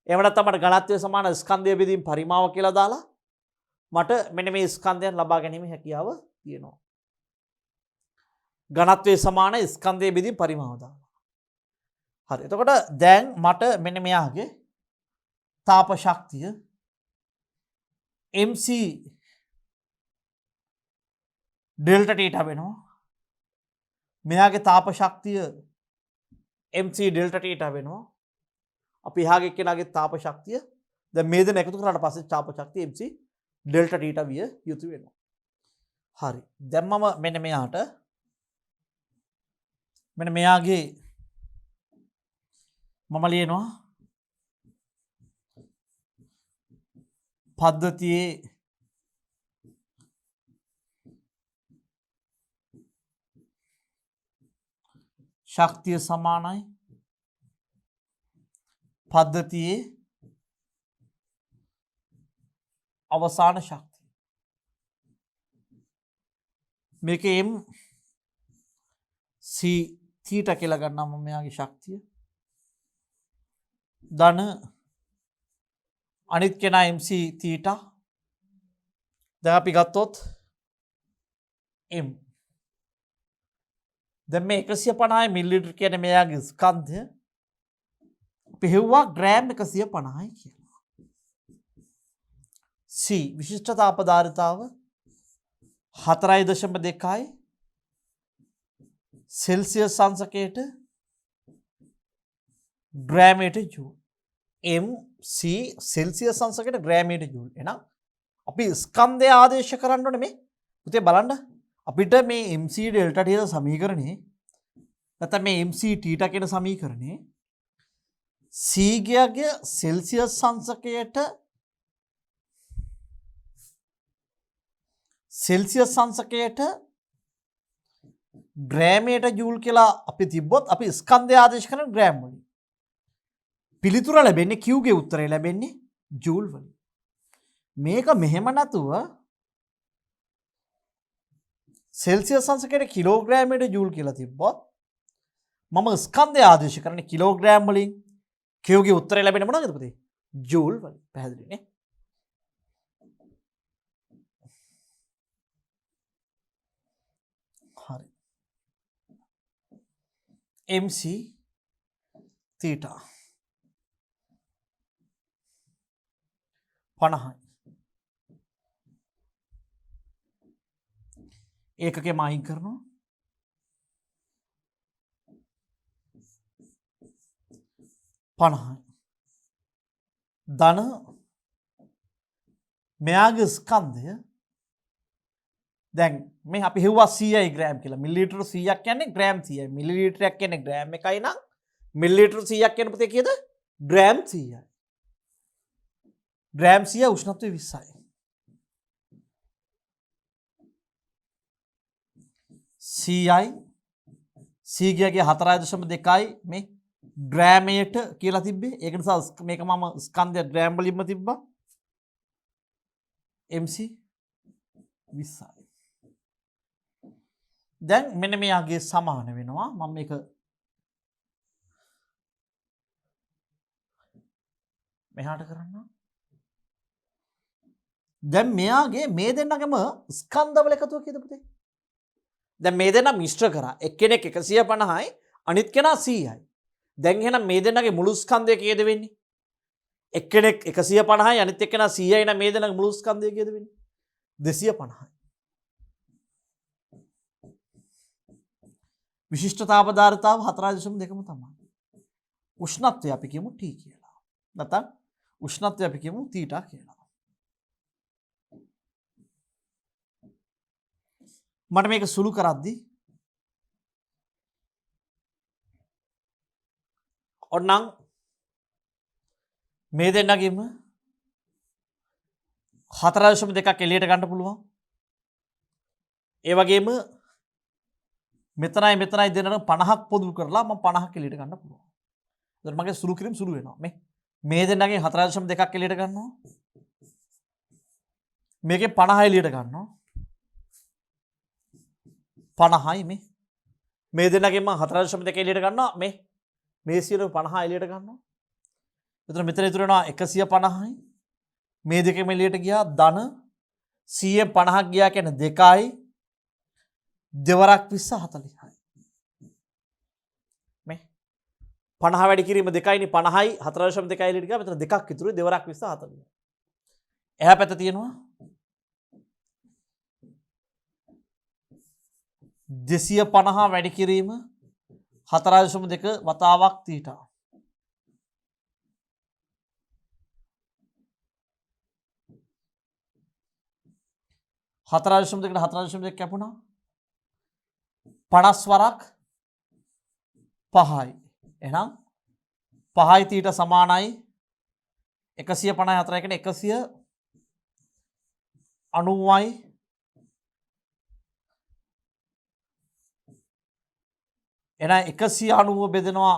S1: එහෙම නැත්නම් මට ඝනත්වය සමාන ස්කන්ධය බෙදීම් පරිමාව කියලා දාලා මට මෙන්න මේ ස්කන්ධයන් ලබා ගැනීම හැකියාව තියෙනවා. ඝනත්වය සමාන ස්කන්ධය බෙදීම් පරිමාව දාලා. හරි. එතකොට දැන් මට මෙන්න මෙයාගේ තාප ශක්තිය MC ඩෙල්ටා තීටා වෙනවා. මෙයාගේ තාප ශක්තිය MC ඩෙල්ටා තීටා වෙනවා. අපි එහාගේ කෙනාගේ තාප ශක්තිය දැන් මේ දෙන එකතු කරාට පස්සේ තාප ශක්තිය MC ඩෙල්ටා තීටා විය යුතු වෙනවා. හරි. දැන් මම මෙන්න මෙයාගේ මම ලියනවා පද්ධතියේ ශක්තිය සමානයි පද්ධතියේ අවසාන ශක්තිය. මේක M C θ කියලා ගන්නම් මම මෙයාගේ ශක්තිය. ධන අනිත් කෙනා MC θ. දැන් අපි ගත්තොත් M. දැන් මේ 150 මිලිලීටර කියන්නේ මෙයාගේ ස්කන්ධය. අපි හෙව්වා ග්‍රෑම් 150යි කියලා. C විශිෂ්ට තාප ධාරිතාව 4.2යි සෙල්සියස් අංශකයට ග්‍රෑමයට ජූල්. MC සෙල්සියස් අංශකයට ග්‍රෑමයට ජූල්. එහෙනම් අපි ස්කන්ධය ආදේශ කරන්න ඕනේ මේ. පුතේ බලන්න. අපිට මේ MC ඩෙල්ටා T සමීකරණේ නැත්නම් මේ MC θ කියන සමීකරණේ C ගියගේ සෙල්සියස් අංශකයට ග්‍රෑමයට ජූල් කියලා අපි තිබ්බොත් අපි ස්කන්ධය ආදේශ කරන ග්‍රෑම් වලින්. පිළිතුර ලැබෙන්නේ Q ගේ උත්තරය ලැබෙන්නේ ජූල් වලින්. මේක මෙහෙම නැතුව සෙල්සියස් අංශකයට කිලෝග්‍රෑමයට ජූල් කියලා තිබ්බොත් මම ස්කන්ධය ආදේශ කරන්නේ කිලෝග්‍රෑම් වලින්. Q ගේ උත්තරය ලැබෙන්නේ මොනවද පුතේ? ජූල් වලින්. පැහැදිලි නේ? හරි. MC θ 50යි. ඒකකෙම අයින් කරනවා. ධන මෙයාගේ ස්කන්ධය දැන් මේ අපි හෙව්වා 100යි ග්‍රෑම් කියලා. මිලිලිටර 100ක් කියන්නේ ග්‍රෑම් 100යි. මිලිලිටරයක් කියන්නේ ග්‍රෑම් 1යි නම් මිලිලිටර 100ක් කියන්නේ පුතේ කීයද? ග්‍රෑම් 100යි. ග්‍රෑම් 100 උෂ්ණත්වය 20යි. C ගියගේ 4.2යි මේ ග්‍රෑමයට කියලා තිබ්බේ. ඒක නිසා මේක මම ස්කන්ධය ග්‍රෑම් වලින්ම තිබ්බා. MC 20යි. දැන් මෙන්න මෙයාගේ සමාන වෙනවා. මම මේක මෙහාට කරන්න. දැන් මෙයාගේ මේ දෙන්නගේම ස්කන්ධවල එකතුව කීයද පුතේ? දැන් මේ දෙන්න මිශ්‍ර කරා. එක්කෙනෙක් 150යි අනිත් කෙනා 100යි. දැන් එහෙනම් මේ දෙන්නගේ මුළු ස්කන්ධය කීයද වෙන්නේ? එක්කෙනෙක් 150යි අනිත් එක්කෙනා 100යි නම් මේ දෙන්නගේ මුළු ස්කන්ධය කීයද වෙන්නේ? 250යි. විශිෂ්ටතාව ධාරිතාව 4.2ම තමයි. උෂ්ණත්වය අපි කියමු T කියලා. නැත්නම් උෂ්ණත්වය අපි කියමු θ කියලා. මට මේක සුළු කරද්දී ඔන්නම් මේ දෙන්නගෙම 4.2ක් එළියට ගන්න පුළුවන්. ඒ වගේම මෙතනයි දෙන්නට 50ක් පොදු කරලා මම 50ක් එළියට ගන්න පුළුවන්. එතකොට මගේ සුළු කිරීම සුළු වෙනවා. මේ දෙන්නගෙන් 4.2ක් එළියට ගන්නවා. මේකේ 50 එළියට ගන්නවා. 50යි මේ දෙන්නගෙන් මම 4.2 එළියට ගන්නවා. මේ සියලු 50 එළියට ගන්නවා. එතකොට මෙතන ඉතුරු වෙනවා 150යි. මේ දෙකෙම එළියට ගියා ධන 100න් 50ක් ගියා කියන්නේ 2යි. දෙවරක් 20 40යි. මේ 50 වැඩි කිරීම 2යිනේ 50යි 4.2යි එළියට ගියා. මෙතන දෙකක් ඉතුරුයි දෙවරක් 20 40යි. එහා පැත්ත තියෙනවා 250 වැඩි කිරීම 4.2 වතාවක් θ. හතරාශම් දෙකට 4.2 කැපුණා 50 වරක් 5යි. එහෙනම් 5යි θ සමානයි 154 කියන්නේ 190යි එහෙනම් 190 බෙදෙනවා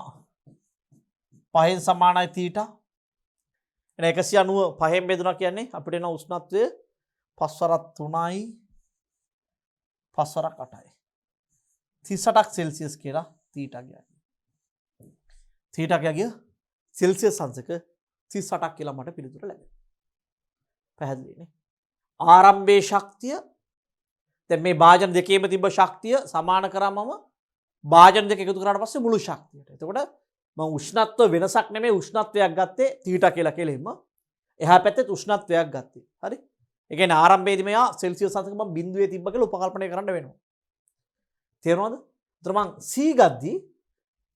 S1: 5න් සමානයි θ. එහෙනම් 190 5න් බෙදුණා කියන්නේ අපිට එන උෂ්ණත්වය 5 වරක් 3යි 5 වරක් 8යි 38ක් සෙල්සියස් කියලා θ ගියා. θ ගිය සෙල්සියස් අංශක 38ක් කියලා මට පිළිතුර ලැබෙනවා. පැහැදිලිනේ. ආරම්භයේ ශක්තිය දැන් මේ භාජන දෙකේම තිබ්බ ශක්තිය සමාන කරාමම භාජන දෙක එකතු කරාට පස්සේ මුළු ශක්තියට. එතකොට මම උෂ්ණත්ව වෙනසක් නෙමෙයි උෂ්ණත්වයක් ගත්තේ θ කියලා කෙලෙම. එහා පැත්තේ උෂ්ණත්වයක් ගත්තේ. හරි? ඒ කියන්නේ ආරම්භයේදී මෙයා සෙල්සියස් අංශක මම බිඳුවේ තිබ්බ කියලා උපකල්පනය කරන්න වෙනවා. තේරුණාද? මං C ගද්දී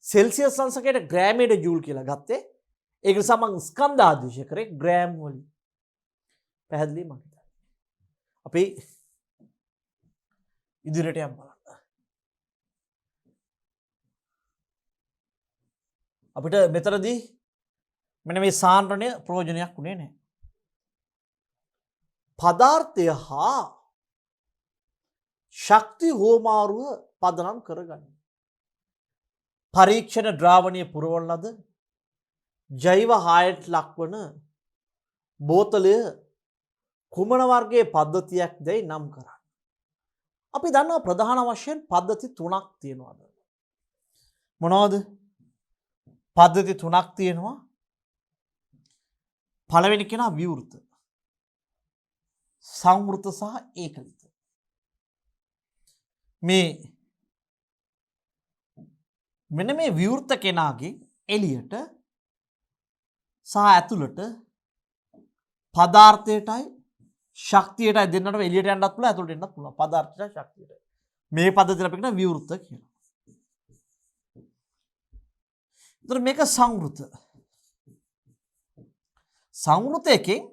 S1: සෙල්සියස් අංශකයට ග්‍රෑමයට ජූල් කියලා ගත්තේ. ඒක නිසා මං ස්කන්ධ ආදේශය කරේ ග්‍රෑම් වලින්. පැහැදිලි මං හිතන්නේ. අපි ඉදිරියට යමු බලන්න. අපිට මෙතනදී මෙන්න මේ සාන්ද්‍රණය ප්‍රයෝජනයක් උනේ නැහැ. පදාර්ථය හා ශක්ති හෝමාරුව පදනම් කරගන්න. පරීක්ෂණ ද්‍රාවණය පුරවන ලද ජෛව හායට ලක්වන බෝතලය කුමන වර්ගයේ පද්ධතියක් දැයි නම් කරන්න. අපි දන්නවා ප්‍රධාන වශයෙන් පද්ධති 3ක් තියෙනවා. මොනවද? පද්ධති 3ක් තියෙනවා. පළවෙනි කෙනා විවෘත, සංවෘත සහ ඒකලිත. මෙන්න මේ විවෘත කෙනාගේ එළියට සහ ඇතුළට පදාර්ථයටයි ශක්තියටයි දෙන්නට එළියට යන්නත් පුළුවන් ඇතුළට එන්නත් පුළුවන්. පදාර්ථයටයි ශක්තියටයි. මේ පද්ධතියට අපි කියන විවෘත කියලා. එතකොට මේක සංවෘත. සංවෘත එකෙන්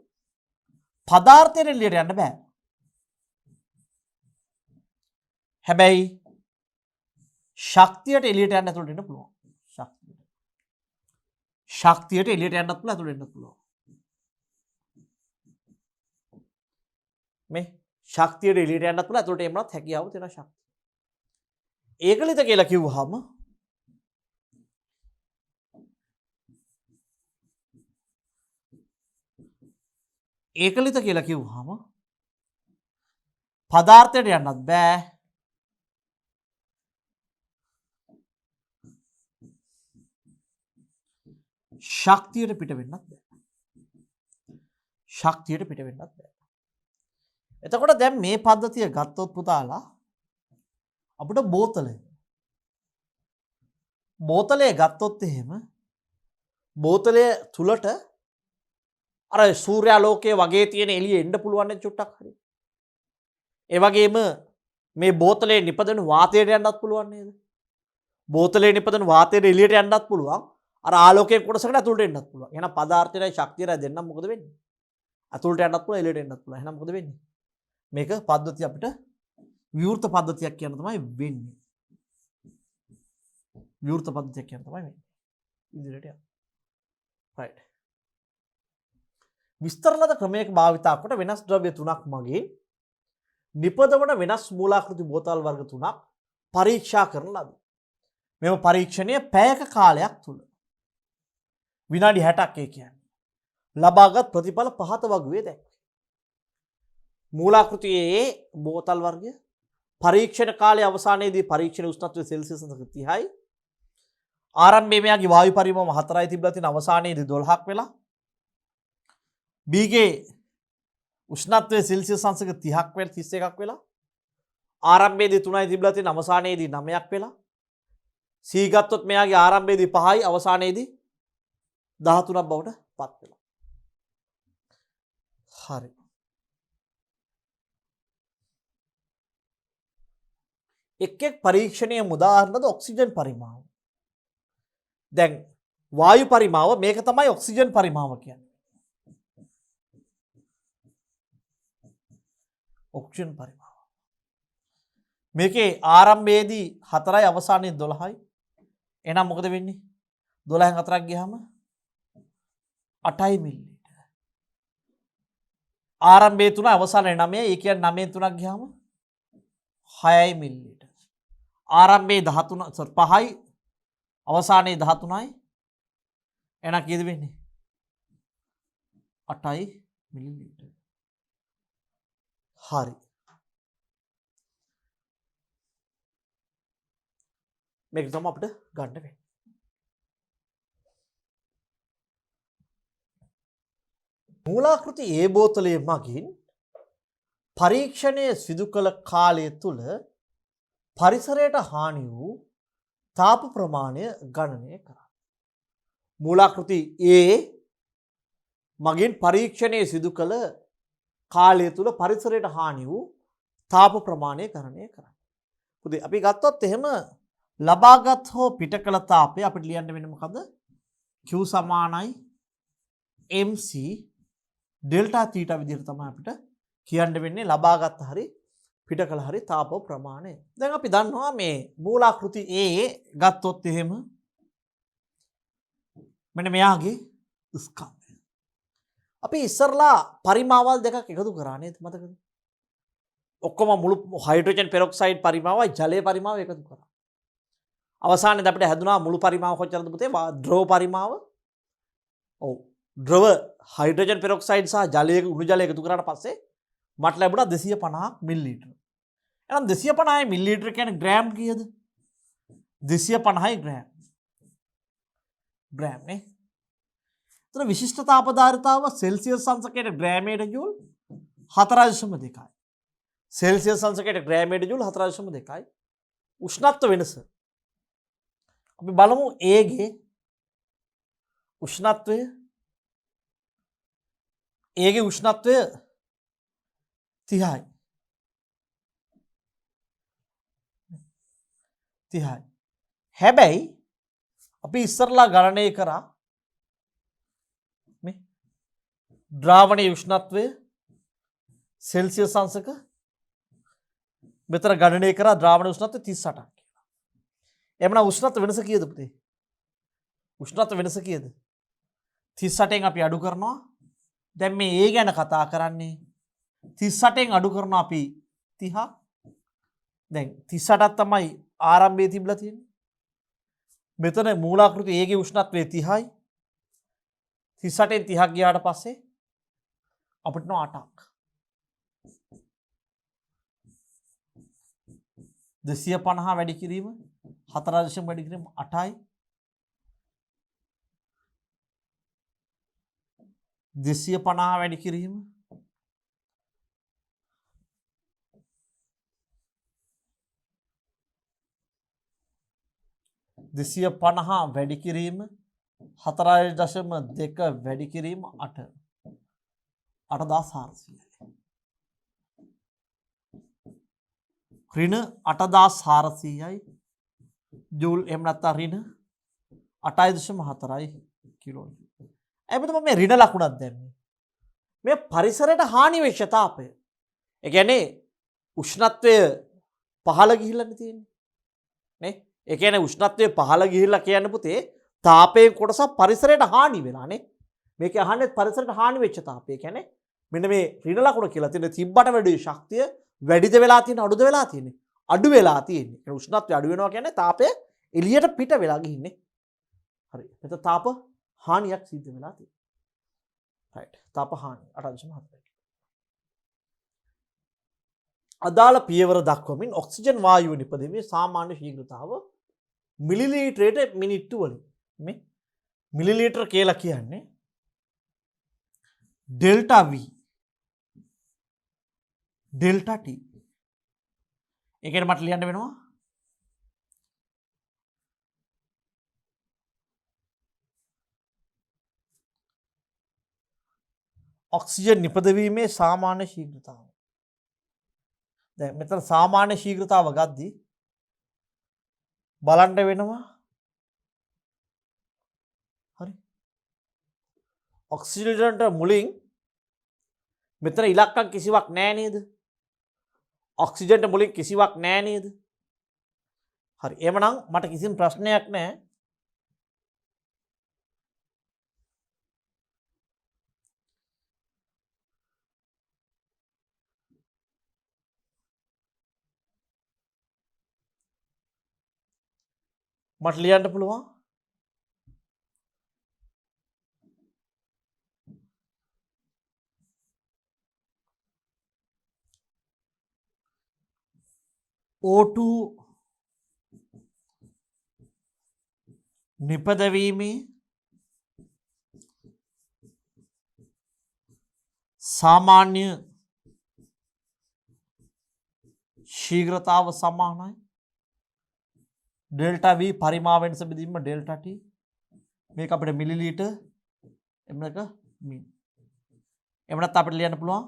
S1: පදාර්ථයට එළියට යන්න බෑ. හැබැයි ශක්තියට එළියට යන්න ඇතුළට එන්න පුළුවන්. ශක්තියට එළියට යන්නත් පුළුවන් ඇතුළට එන්නත් පුළුවන්. මේ ශක්තියට එළියට යන්නත් පුළුවන් ඇතුළට එන්නත් හැකියාව තියෙන ශක්තිය. ඒකලිත කියලා කිව්වහම ඒකලිත කියලා කිව්වහම පදාර්ථයට යන්නත් බෑ. ශක්තියට පිට වෙන්නත් බෑ. ශක්තියට පිට වෙන්නත් බෑ. එතකොට දැන් මේ පද්ධතිය ගත්තොත් පුතාලා අපිට බෝතලය ගත්තොත් එහෙම බෝතලය තුලට අර සූර්යාලෝකයේ වගේ තියෙන එළිය එන්න පුළුවන් නේ චුට්ටක් හරි. ඒ වගේම මේ බෝතලේ නිපදවන වාතයට යන්නත් පුළුවන් නේද? බෝතලේ නිපදවන වාතයට එළියට යන්නත් පුළුවන්. අර ආලෝකයේ කොටසකට ඇතුළට එන්නත් පුළුවන්. එහෙනම් පදාර්ථයයි ශක්තියයි දෙන්නම මොකද වෙන්නේ? ඇතුළට යන්නත් පුළුවන් එළියට එන්නත් පුළුවන්. එහෙනම් මොකද වෙන්නේ? මේක පද්ධතිය අපිට විවෘත පද්ධතියක් කියන තමයි වෙන්නේ. විවෘත පද්ධතියක් කියන තමයි වෙන්නේ. ඉදිරියට යන්න. right. විස්තර ලද ක්‍රමයක භාවිතා කොට වෙනස් ද්‍රව්‍ය 3ක් මගින් නිපදවන වෙනස් මූලාකෘති බෝතල් වර්ග 3ක් පරීක්ෂා කරන ලද. මෙම පරීක්ෂණය පැයක කාලයක් තුල විනාඩි 60ක් ඒ කියන්නේ ලබාගත් ප්‍රතිඵල පහත වගුවේ දැක්වේ. මූලාකෘතියේ බෝතල් වර්ගය පරීක්ෂණ කාලයේ අවසානයේදී පරීක්ෂණ උෂ්ණත්වය සෙල්සියස් 30යි. ආරම්භයේ මෙයාගේ වායු පරිමාණ 4යි තිබලා තියෙන අවසානයේදී 12ක් වෙලා. බීගේ උෂ්ණත්වය සෙල්සියස් අංශක 30ක් වෙලා 31ක් වෙලා. ආරම්භයේදී 3යි තිබලා තියෙන අවසානයේදී 9ක් වෙලා. සී ගත්තොත් මෙයාගේ ආරම්භයේදී 5යි අවසානයේදී 13ක් බවට පත් වෙනවා. හරි. එක් පරීක්ෂණයේ උදාහරණද ඔක්සිජන් පරිමාව. දැන් වායු පරිමාව මේක තමයි ඔක්සිජන් පරිමාව කියන්නේ. ඔක්සිජන් පරිමාව. මේකේ ආරම්භයේදී 4යි අවසානයේ 12යි. එහෙනම් මොකද වෙන්නේ? 12න් 4ක් ගියාම 8යි මිලිලීටර. ආරම්භයේ 3 අවසානයේ 9යි. ඒ කියන්නේ 9න් 3ක් ගියාම 6යි මිලිලීටර. ආරම්භයේ 13 5යි අවසානයේ 13යි. එහෙනම් කීයද වෙන්නේ? 8යි මිලිලීටර. හරි. මේක තමයි අපිට ගන්න වෙන්නේ. මූලාකෘති ඒ බෝතලයේ මගින් පරීක්ෂණය සිදු කළ කාලය තුල පරිසරයට හානි වූ තාප ප්‍රමාණය ගණනය කරන්න. මූලාකෘති ඒ මගින් පරීක්ෂණය සිදු කළ කාලය තුල පරිසරයට හානි වූ තාප ප්‍රමාණය ගණනය කරන්න. පුතේ අපි ගත්තොත් එහෙම ලබාගත් හෝ පිට කළ තාපය අපිට ලියන්න වෙන්නේ මොකද්ද? Q සමානයි mc ඩෙල්ටා තීටා විදිහට තමයි අපිට කියන්න වෙන්නේ ලබාගත් හරි පිට කළ හරි තාප ප්‍රමාණය. දැන් අපි දන්නවා මේ මූලාකෘති A ගත්තොත් එහෙම මෙන්න මෙයාගේ ස්කන්ධය. අපි ඉස්සරලා පරිමාවල් දෙකක් එකතු කරා නේද මතකද? ඔක්කොම මුළු හයිඩ්‍රජන් පෙරොක්සයිඩ් පරිමාවයි ජලයේ පරිමාව එකතු කරා. අවසානයේදී අපිට හැදුනා මුළු පරිමාව කොච්චරද පුතේ? ද්‍රව පරිමාව. ඔව්. ද්‍රව හයිඩ්‍රජන් පෙරොක්සයිඩ් සහ ජලයේ උණු ජලය එකතු කරාට පස්සේ මට ලැබුණා 250 මිලිලීටර. එහෙනම් 250 මිලිලීටර කියන්නේ ග්‍රෑම් කීයද? 250 ග්‍රෑම්. ග්‍රෑම් නේ. එතන විශිෂ්ට තාපධාරිතාව සෙල්සියස් සංසකයට ග්‍රෑමයට ජූල් 4.2යි. සෙල්සියස් සංසකයට ග්‍රෑමයට ජූල් 4.2යි. උෂ්ණත්ව වෙනස. අපි බලමු A ගේ උෂ්ණත්වය. A ගේ උෂ්ණත්වය 30යි. 30යි. හැබැයි අපි ඉස්සරලා ගණනය කරා මේ ද්‍රාවණයේ උෂ්ණත්වය සෙල්සියස් අංශක මෙතන ගණනය කරා ද්‍රාවණ උෂ්ණත්වය 38ක් කියලා. එhmenan උෂ්ණත්ව වෙනස කීයද පුතේ? උෂ්ණත්ව වෙනස කීයද? 38න් අපි අඩු කරනවා. දැන් මේ A ගැන කතා කරන්නේ 38න් අඩු කරනවා අපි 30. දැන් 38ක් තමයි ආරම්භයේ තිබිලා තියෙන්නේ. මෙතන මූලාකෘති A ගේ උෂ්ණත්වය 30යි. 38න් 30ක් ගියාට පස්සේ අපිට නෝ 8ක්. 250 වැඩි කිරීම 4 වැඩි කිරීම 8යි. 250 වැඩි කිරීම 250 වැඩි කිරීම 4.2 වැඩි කිරීම 8 8400යි. ඍණ 8400යි ජූල් එහෙම නැත්නම් ඍණ 8.4යි කිලෝ. එබැවින් මම මේ ඍණ ලකුණක් දැම්මේ. මේ පරිසරයට හානි වෙච්ච තාපය. ඒ කියන්නේ උෂ්ණත්වය පහළ ගිහිල්ලා තියෙන්නේ. නේ? ඒ කියන්නේ උෂ්ණත්වය පහළ ගිහිල්ලා කියන්නේ පුතේ තාපයේ කොටසක් පරිසරයට හානි වෙලා නේ. මේක අහන්නේ පරිසරයට හානි වෙච්ච තාපය. ඒ කියන්නේ මෙන්න මේ ඍණ ලකුණ කියලා තියෙන තිබ්බට වැඩි ශක්තිය වැඩිද වෙලා තියෙන අඩුද වෙලා තියෙන්නේ? අඩු වෙලා තියෙන්නේ. ඒ උෂ්ණත්වය අඩු වෙනවා කියන්නේ තාපය එළියට පිට වෙලා ගිහින්නේ. හරි. එතකොට තාප හානියක් සිද්ධ වෙලා තියෙනවා. රයිට්. තාප හානිය 8.4. අදාළ පියවර දක්වමින් ඔක්සිජන් වායුව නිපදීමේ සාමාන්‍ය ශීඝ්‍රතාව මිලිලීටරයට මිනිත්තු වලින්. මේ මිලිලීටර කියලා කියන්නේ ඩෙල්ටා V ඩෙල්ටා T. ඒකට මට ලියන්න වෙනවා ඔක්සිජන් නිපදවීමේ සාමාන්‍ය ශීඝ්‍රතාව. දැන් මෙතන සාමාන්‍ය ශීඝ්‍රතාව ගද්දී බලන්න වෙනවා හරි ඔක්සිජන්ට මුලින් මෙතන ඉලක්කම් කිසිවක් නැහැ නේද? ඔක්සිජන්ට මුලින් කිසිවක් නැහැ නේද? හරි. එහෙමනම් මට කිසිම ප්‍රශ්නයක් නැහැ. මට ලියන්න පුළුවන් O2 නිපදවීමේ සාමාන්‍ය ශීඝ්‍රතාව සමානයි ඩෙල්ටා V පරිමාව වෙනස බෙදීම ඩෙල්ටා T. මේක අපිට මිලිලීටර් එන්නක මින්. එහෙම නැත්නම් අපිට ලියන්න පුළුවන්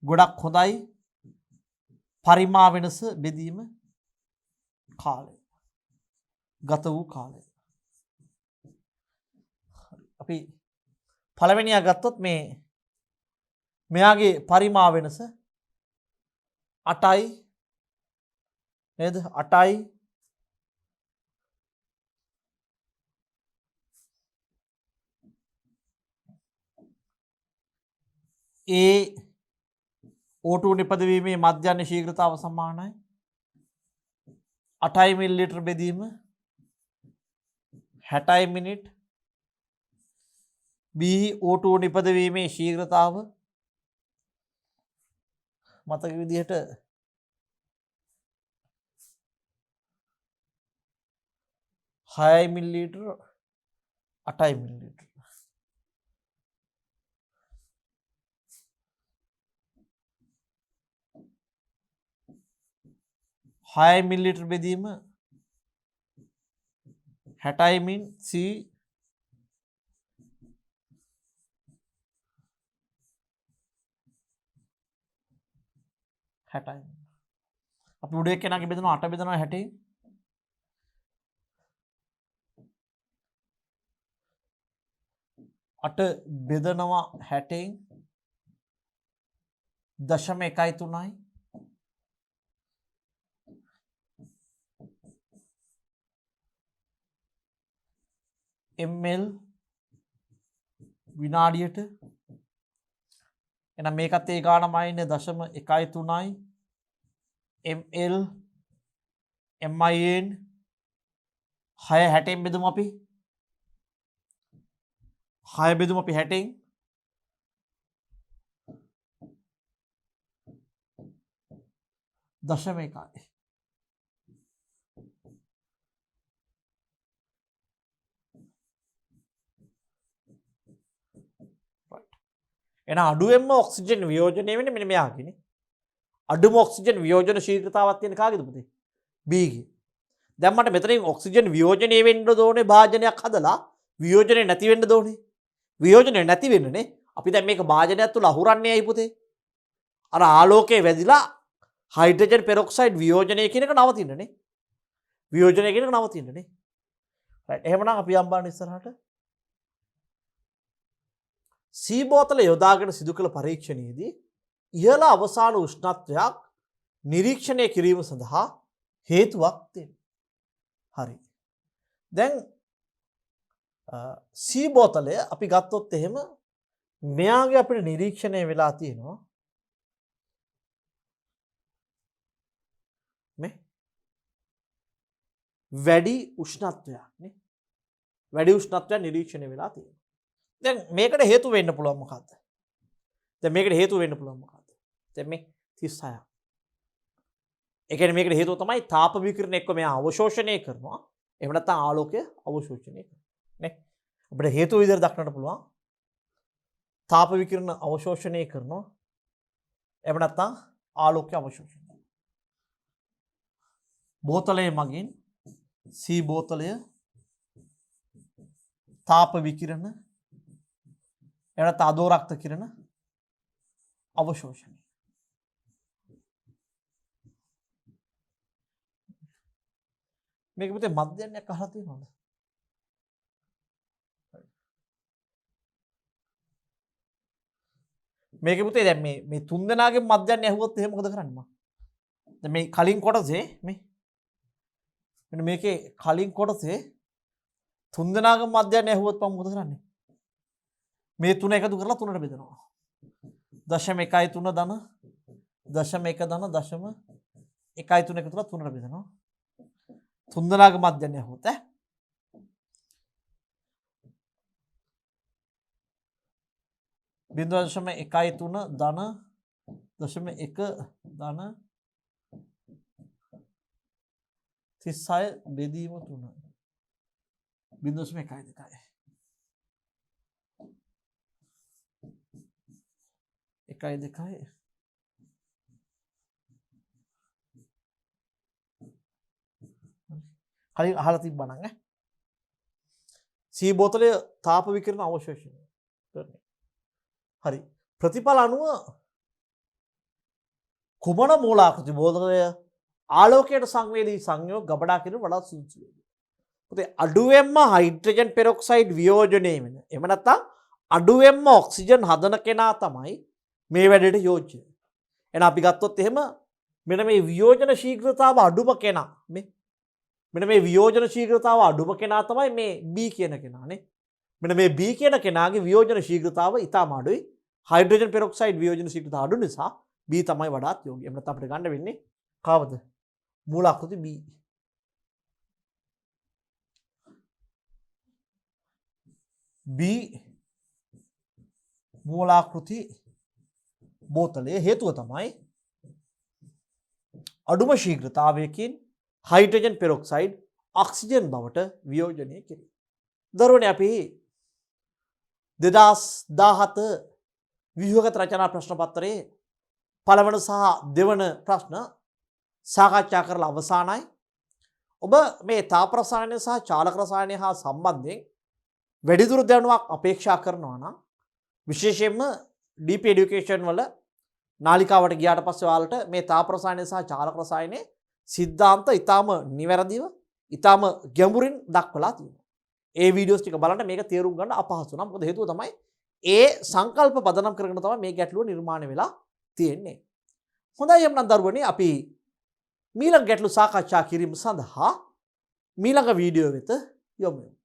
S1: ගොඩක් හොඳයි පරිමාව වෙනස බෙදීම කාලය. ගත වූ කාලය. අපි පළවෙනියා ගත්තොත් මේ මෙයාගේ පරිමා වෙනස 8යි නේද? 8යි ඒ O2 නිපදවීමේ මධ්‍යන්න ශීඝ්‍රතාව සමානයි 8 මිලිලිටර් බෙදීම 60 මිනිත් B O2 නිපදවීමේ ශීඝ්‍රතාව මතක විදිහට 6 මිලිලිටර් 8 මිලිලිටර් 6 මිලිලිටර් බෙදීම 60 මින් C 60 අපි උඩ එක්කෙනාගේ බෙදනවා 8 බෙදනවා 60 8 බෙදනවා 60 දශම 1.3යි ml විනාඩියට එහෙනම් මේකත් ඒ ගානමයි ඉන්නේ දශම 1.3යි ml min 6 60න් බෙදමු අපි 6 බෙදමු අපි 60න් දශම 1යි එන අඩුවෙන්ම ඔක්සිජන් වියෝජනය වෙන්නේ මෙන්න මෙයාගේනේ. අඩුම ඔක්සිජන් වියෝජන ශීඝ්‍රතාවක් තියෙන කාගේද පුතේ? B ගේ. දැන් මට මෙතනින් ඔක්සිජන් වියෝජනය වෙන්න ඕනේ භාජනයක් හදලා වියෝජනය නැති වෙන්න ඕනේ. වියෝජනය නැති වෙන්නනේ. අපි දැන් මේක භාජනයක් තුල අහුරන්නේ ඇයි පුතේ? අර ආලෝකයේ වැදිලා හයිඩ්‍රජන් පෙරොක්සයිඩ් වියෝජනය කියන එක නවතින්නනේ. වියෝජනය කියන එක නවතින්නනේ. රයිට්. එහෙමනම් අපි යම් බලන්න ඉස්සරහට C බෝතල යොදාගෙන සිදු කළ පරීක්ෂණයේදී ඉහළ අවසාන උෂ්ණත්වයක් නිරීක්ෂණය කිරීම සඳහා හේතුවක් තියෙනවා. හරි. දැන් C බෝතලය අපි ගත්තොත් එහෙම මෙයාගේ අපිට නිරීක්ෂණය වෙලා තියෙනවා මේ වැඩි උෂ්ණත්වයක් නේ. වැඩි උෂ්ණත්වයක් නිරීක්ෂණය වෙලා තියෙනවා. දැන් මේකට හේතු වෙන්න පුළුවන් මොකද්ද? දැන් මේකට හේතු වෙන්න පුළුවන් මොකද්ද? දැන් මේ 36ක්. ඒ කියන්නේ මේකට හේතුව තමයි තාප විකිරණ එක්ක මෙයා අවශෝෂණය කරනවා. එහෙම නැත්නම් ආලෝකය අවශෝෂණය කරනවා. නේ? අපිට හේතු විදිහට දක්නන්න පුළුවන්. තාප විකිරණ අවශෝෂණය කරනවා. එහෙම නැත්නම් ආලෝකය අවශෝෂණය. බෝතලයේ මගින් C බෝතලය තාප විකිරණ එනත අදෝරක්ත කිරණ අවශෝෂණය. මේක පුතේ මධ්‍යන්නයක් අහලා තියෙනවද? මේක පුතේ දැන් මේ තුන් දෙනාගේ මධ්‍යන්න ඇහුවොත් එහෙම මොකද කරන්නේ මම? දැන් මේ කලින් කොටසේ මේ මෙන්න මේකේ කලින් කොටසේ තුන් දෙනාගේ මධ්‍යන්න ඇහුවොත් මම මොකද කරන්නේ? මේ තුන එකතු කරලා තුනට බෙදනවා. දශම 1.3 ධන දශම 1 ධන දශම 1.3 එකතු කරලා තුනට බෙදනවා. තුන් දෙනාගේ මධ්‍යන්නේ හොත බිංදුව දශම 1.3 ධන දශම 1 ධන 36 බෙදීම 3 බිංදුව දශම 1.2 1.2 කලින් අහලා තිබ්බනම් ඈ C බෝතලයේ තාප විකිරණ අවශෝෂණය කරන්නේ. හරි. ප්‍රතිඵල අනුව කුමන මූලාකෘති බෝතලය ආලෝකයට සංවේදී සංයෝග ගබඩා කිරීම වඩා සුදුසු වේ. අඩුවෙන්ම හයිඩ්‍රජන් පෙරොක්සයිඩ් වියෝජනය වෙන. එහෙම නැත්නම් අඩුවෙන්ම ඔක්සිජන් හදන කෙනා තමයි මේ වැඩේට යෝජ්‍ය. එහෙනම් අපි ගත්තොත් එහෙම මෙන්න මේ වියෝජන ශීඝ්‍රතාව අඩුම කෙනා මෙන්න මේ වියෝජන ශීඝ්‍රතාව අඩුම කෙනා තමයි මේ B කියන කෙනානේ. මෙන්න මේ B කියන කෙනාගේ වියෝජන ශීඝ්‍රතාව ඉතාම අඩුයි. හයිඩ්‍රජන් පෙරොක්සයිඩ් වියෝජන ශීඝ්‍රතාව අඩු නිසා B තමයි වඩාත් යෝග්‍ය. එහෙම නැත්නම් අපිට ගන්න වෙන්නේ කවද? මූලාකෘති B. B මූලාකෘති බෝතලයේ හේතුව තමයි අඩුම ශීඝ්‍රතාවයකින් හයිඩ්‍රජන් පෙරොක්සයිඩ් ඔක්සිජන් බවට වියෝජනය කිරීම. දරුවනේ අපි 2017 ව්‍යුහගත රචනා ප්‍රශ්න පත්‍රයේ පළවන සහ දෙවන ප්‍රශ්න සාකච්ඡා කරලා අවසానයි. ඔබ මේ තාප රසායනය සහ චාලක රසායනය හා සම්බන්ධයෙන් වැඩිදුර දැනුමක් අපේක්ෂා කරනවා නම් විශේෂයෙන්ම DP education වල නාලිකාවට ගියාට පස්සේ ඔයාලට මේ තාප රසායනය සහ චාලක රසායනයේ සිද්ධාන්ත ඊටාම නිවැරදිව ඊටාම ගැඹුරින් දක්වලා තියෙනවා. ඒ වීඩියෝස් ටික බලන්න මේක තේරුම් ගන්න අපහසු නම් මොකද හේතුව තමයි ඒ සංකල්ප පදනම් කරගෙන තමයි මේ ගැටලුව නිර්මාණය වෙලා තියෙන්නේ. හොඳයි එම්නම් දරුවනේ අපි මීළඟ ගැටලු සාකච්ඡා කිරීම සඳහා මීළඟ වීඩියෝ වෙත යොමු වෙමු.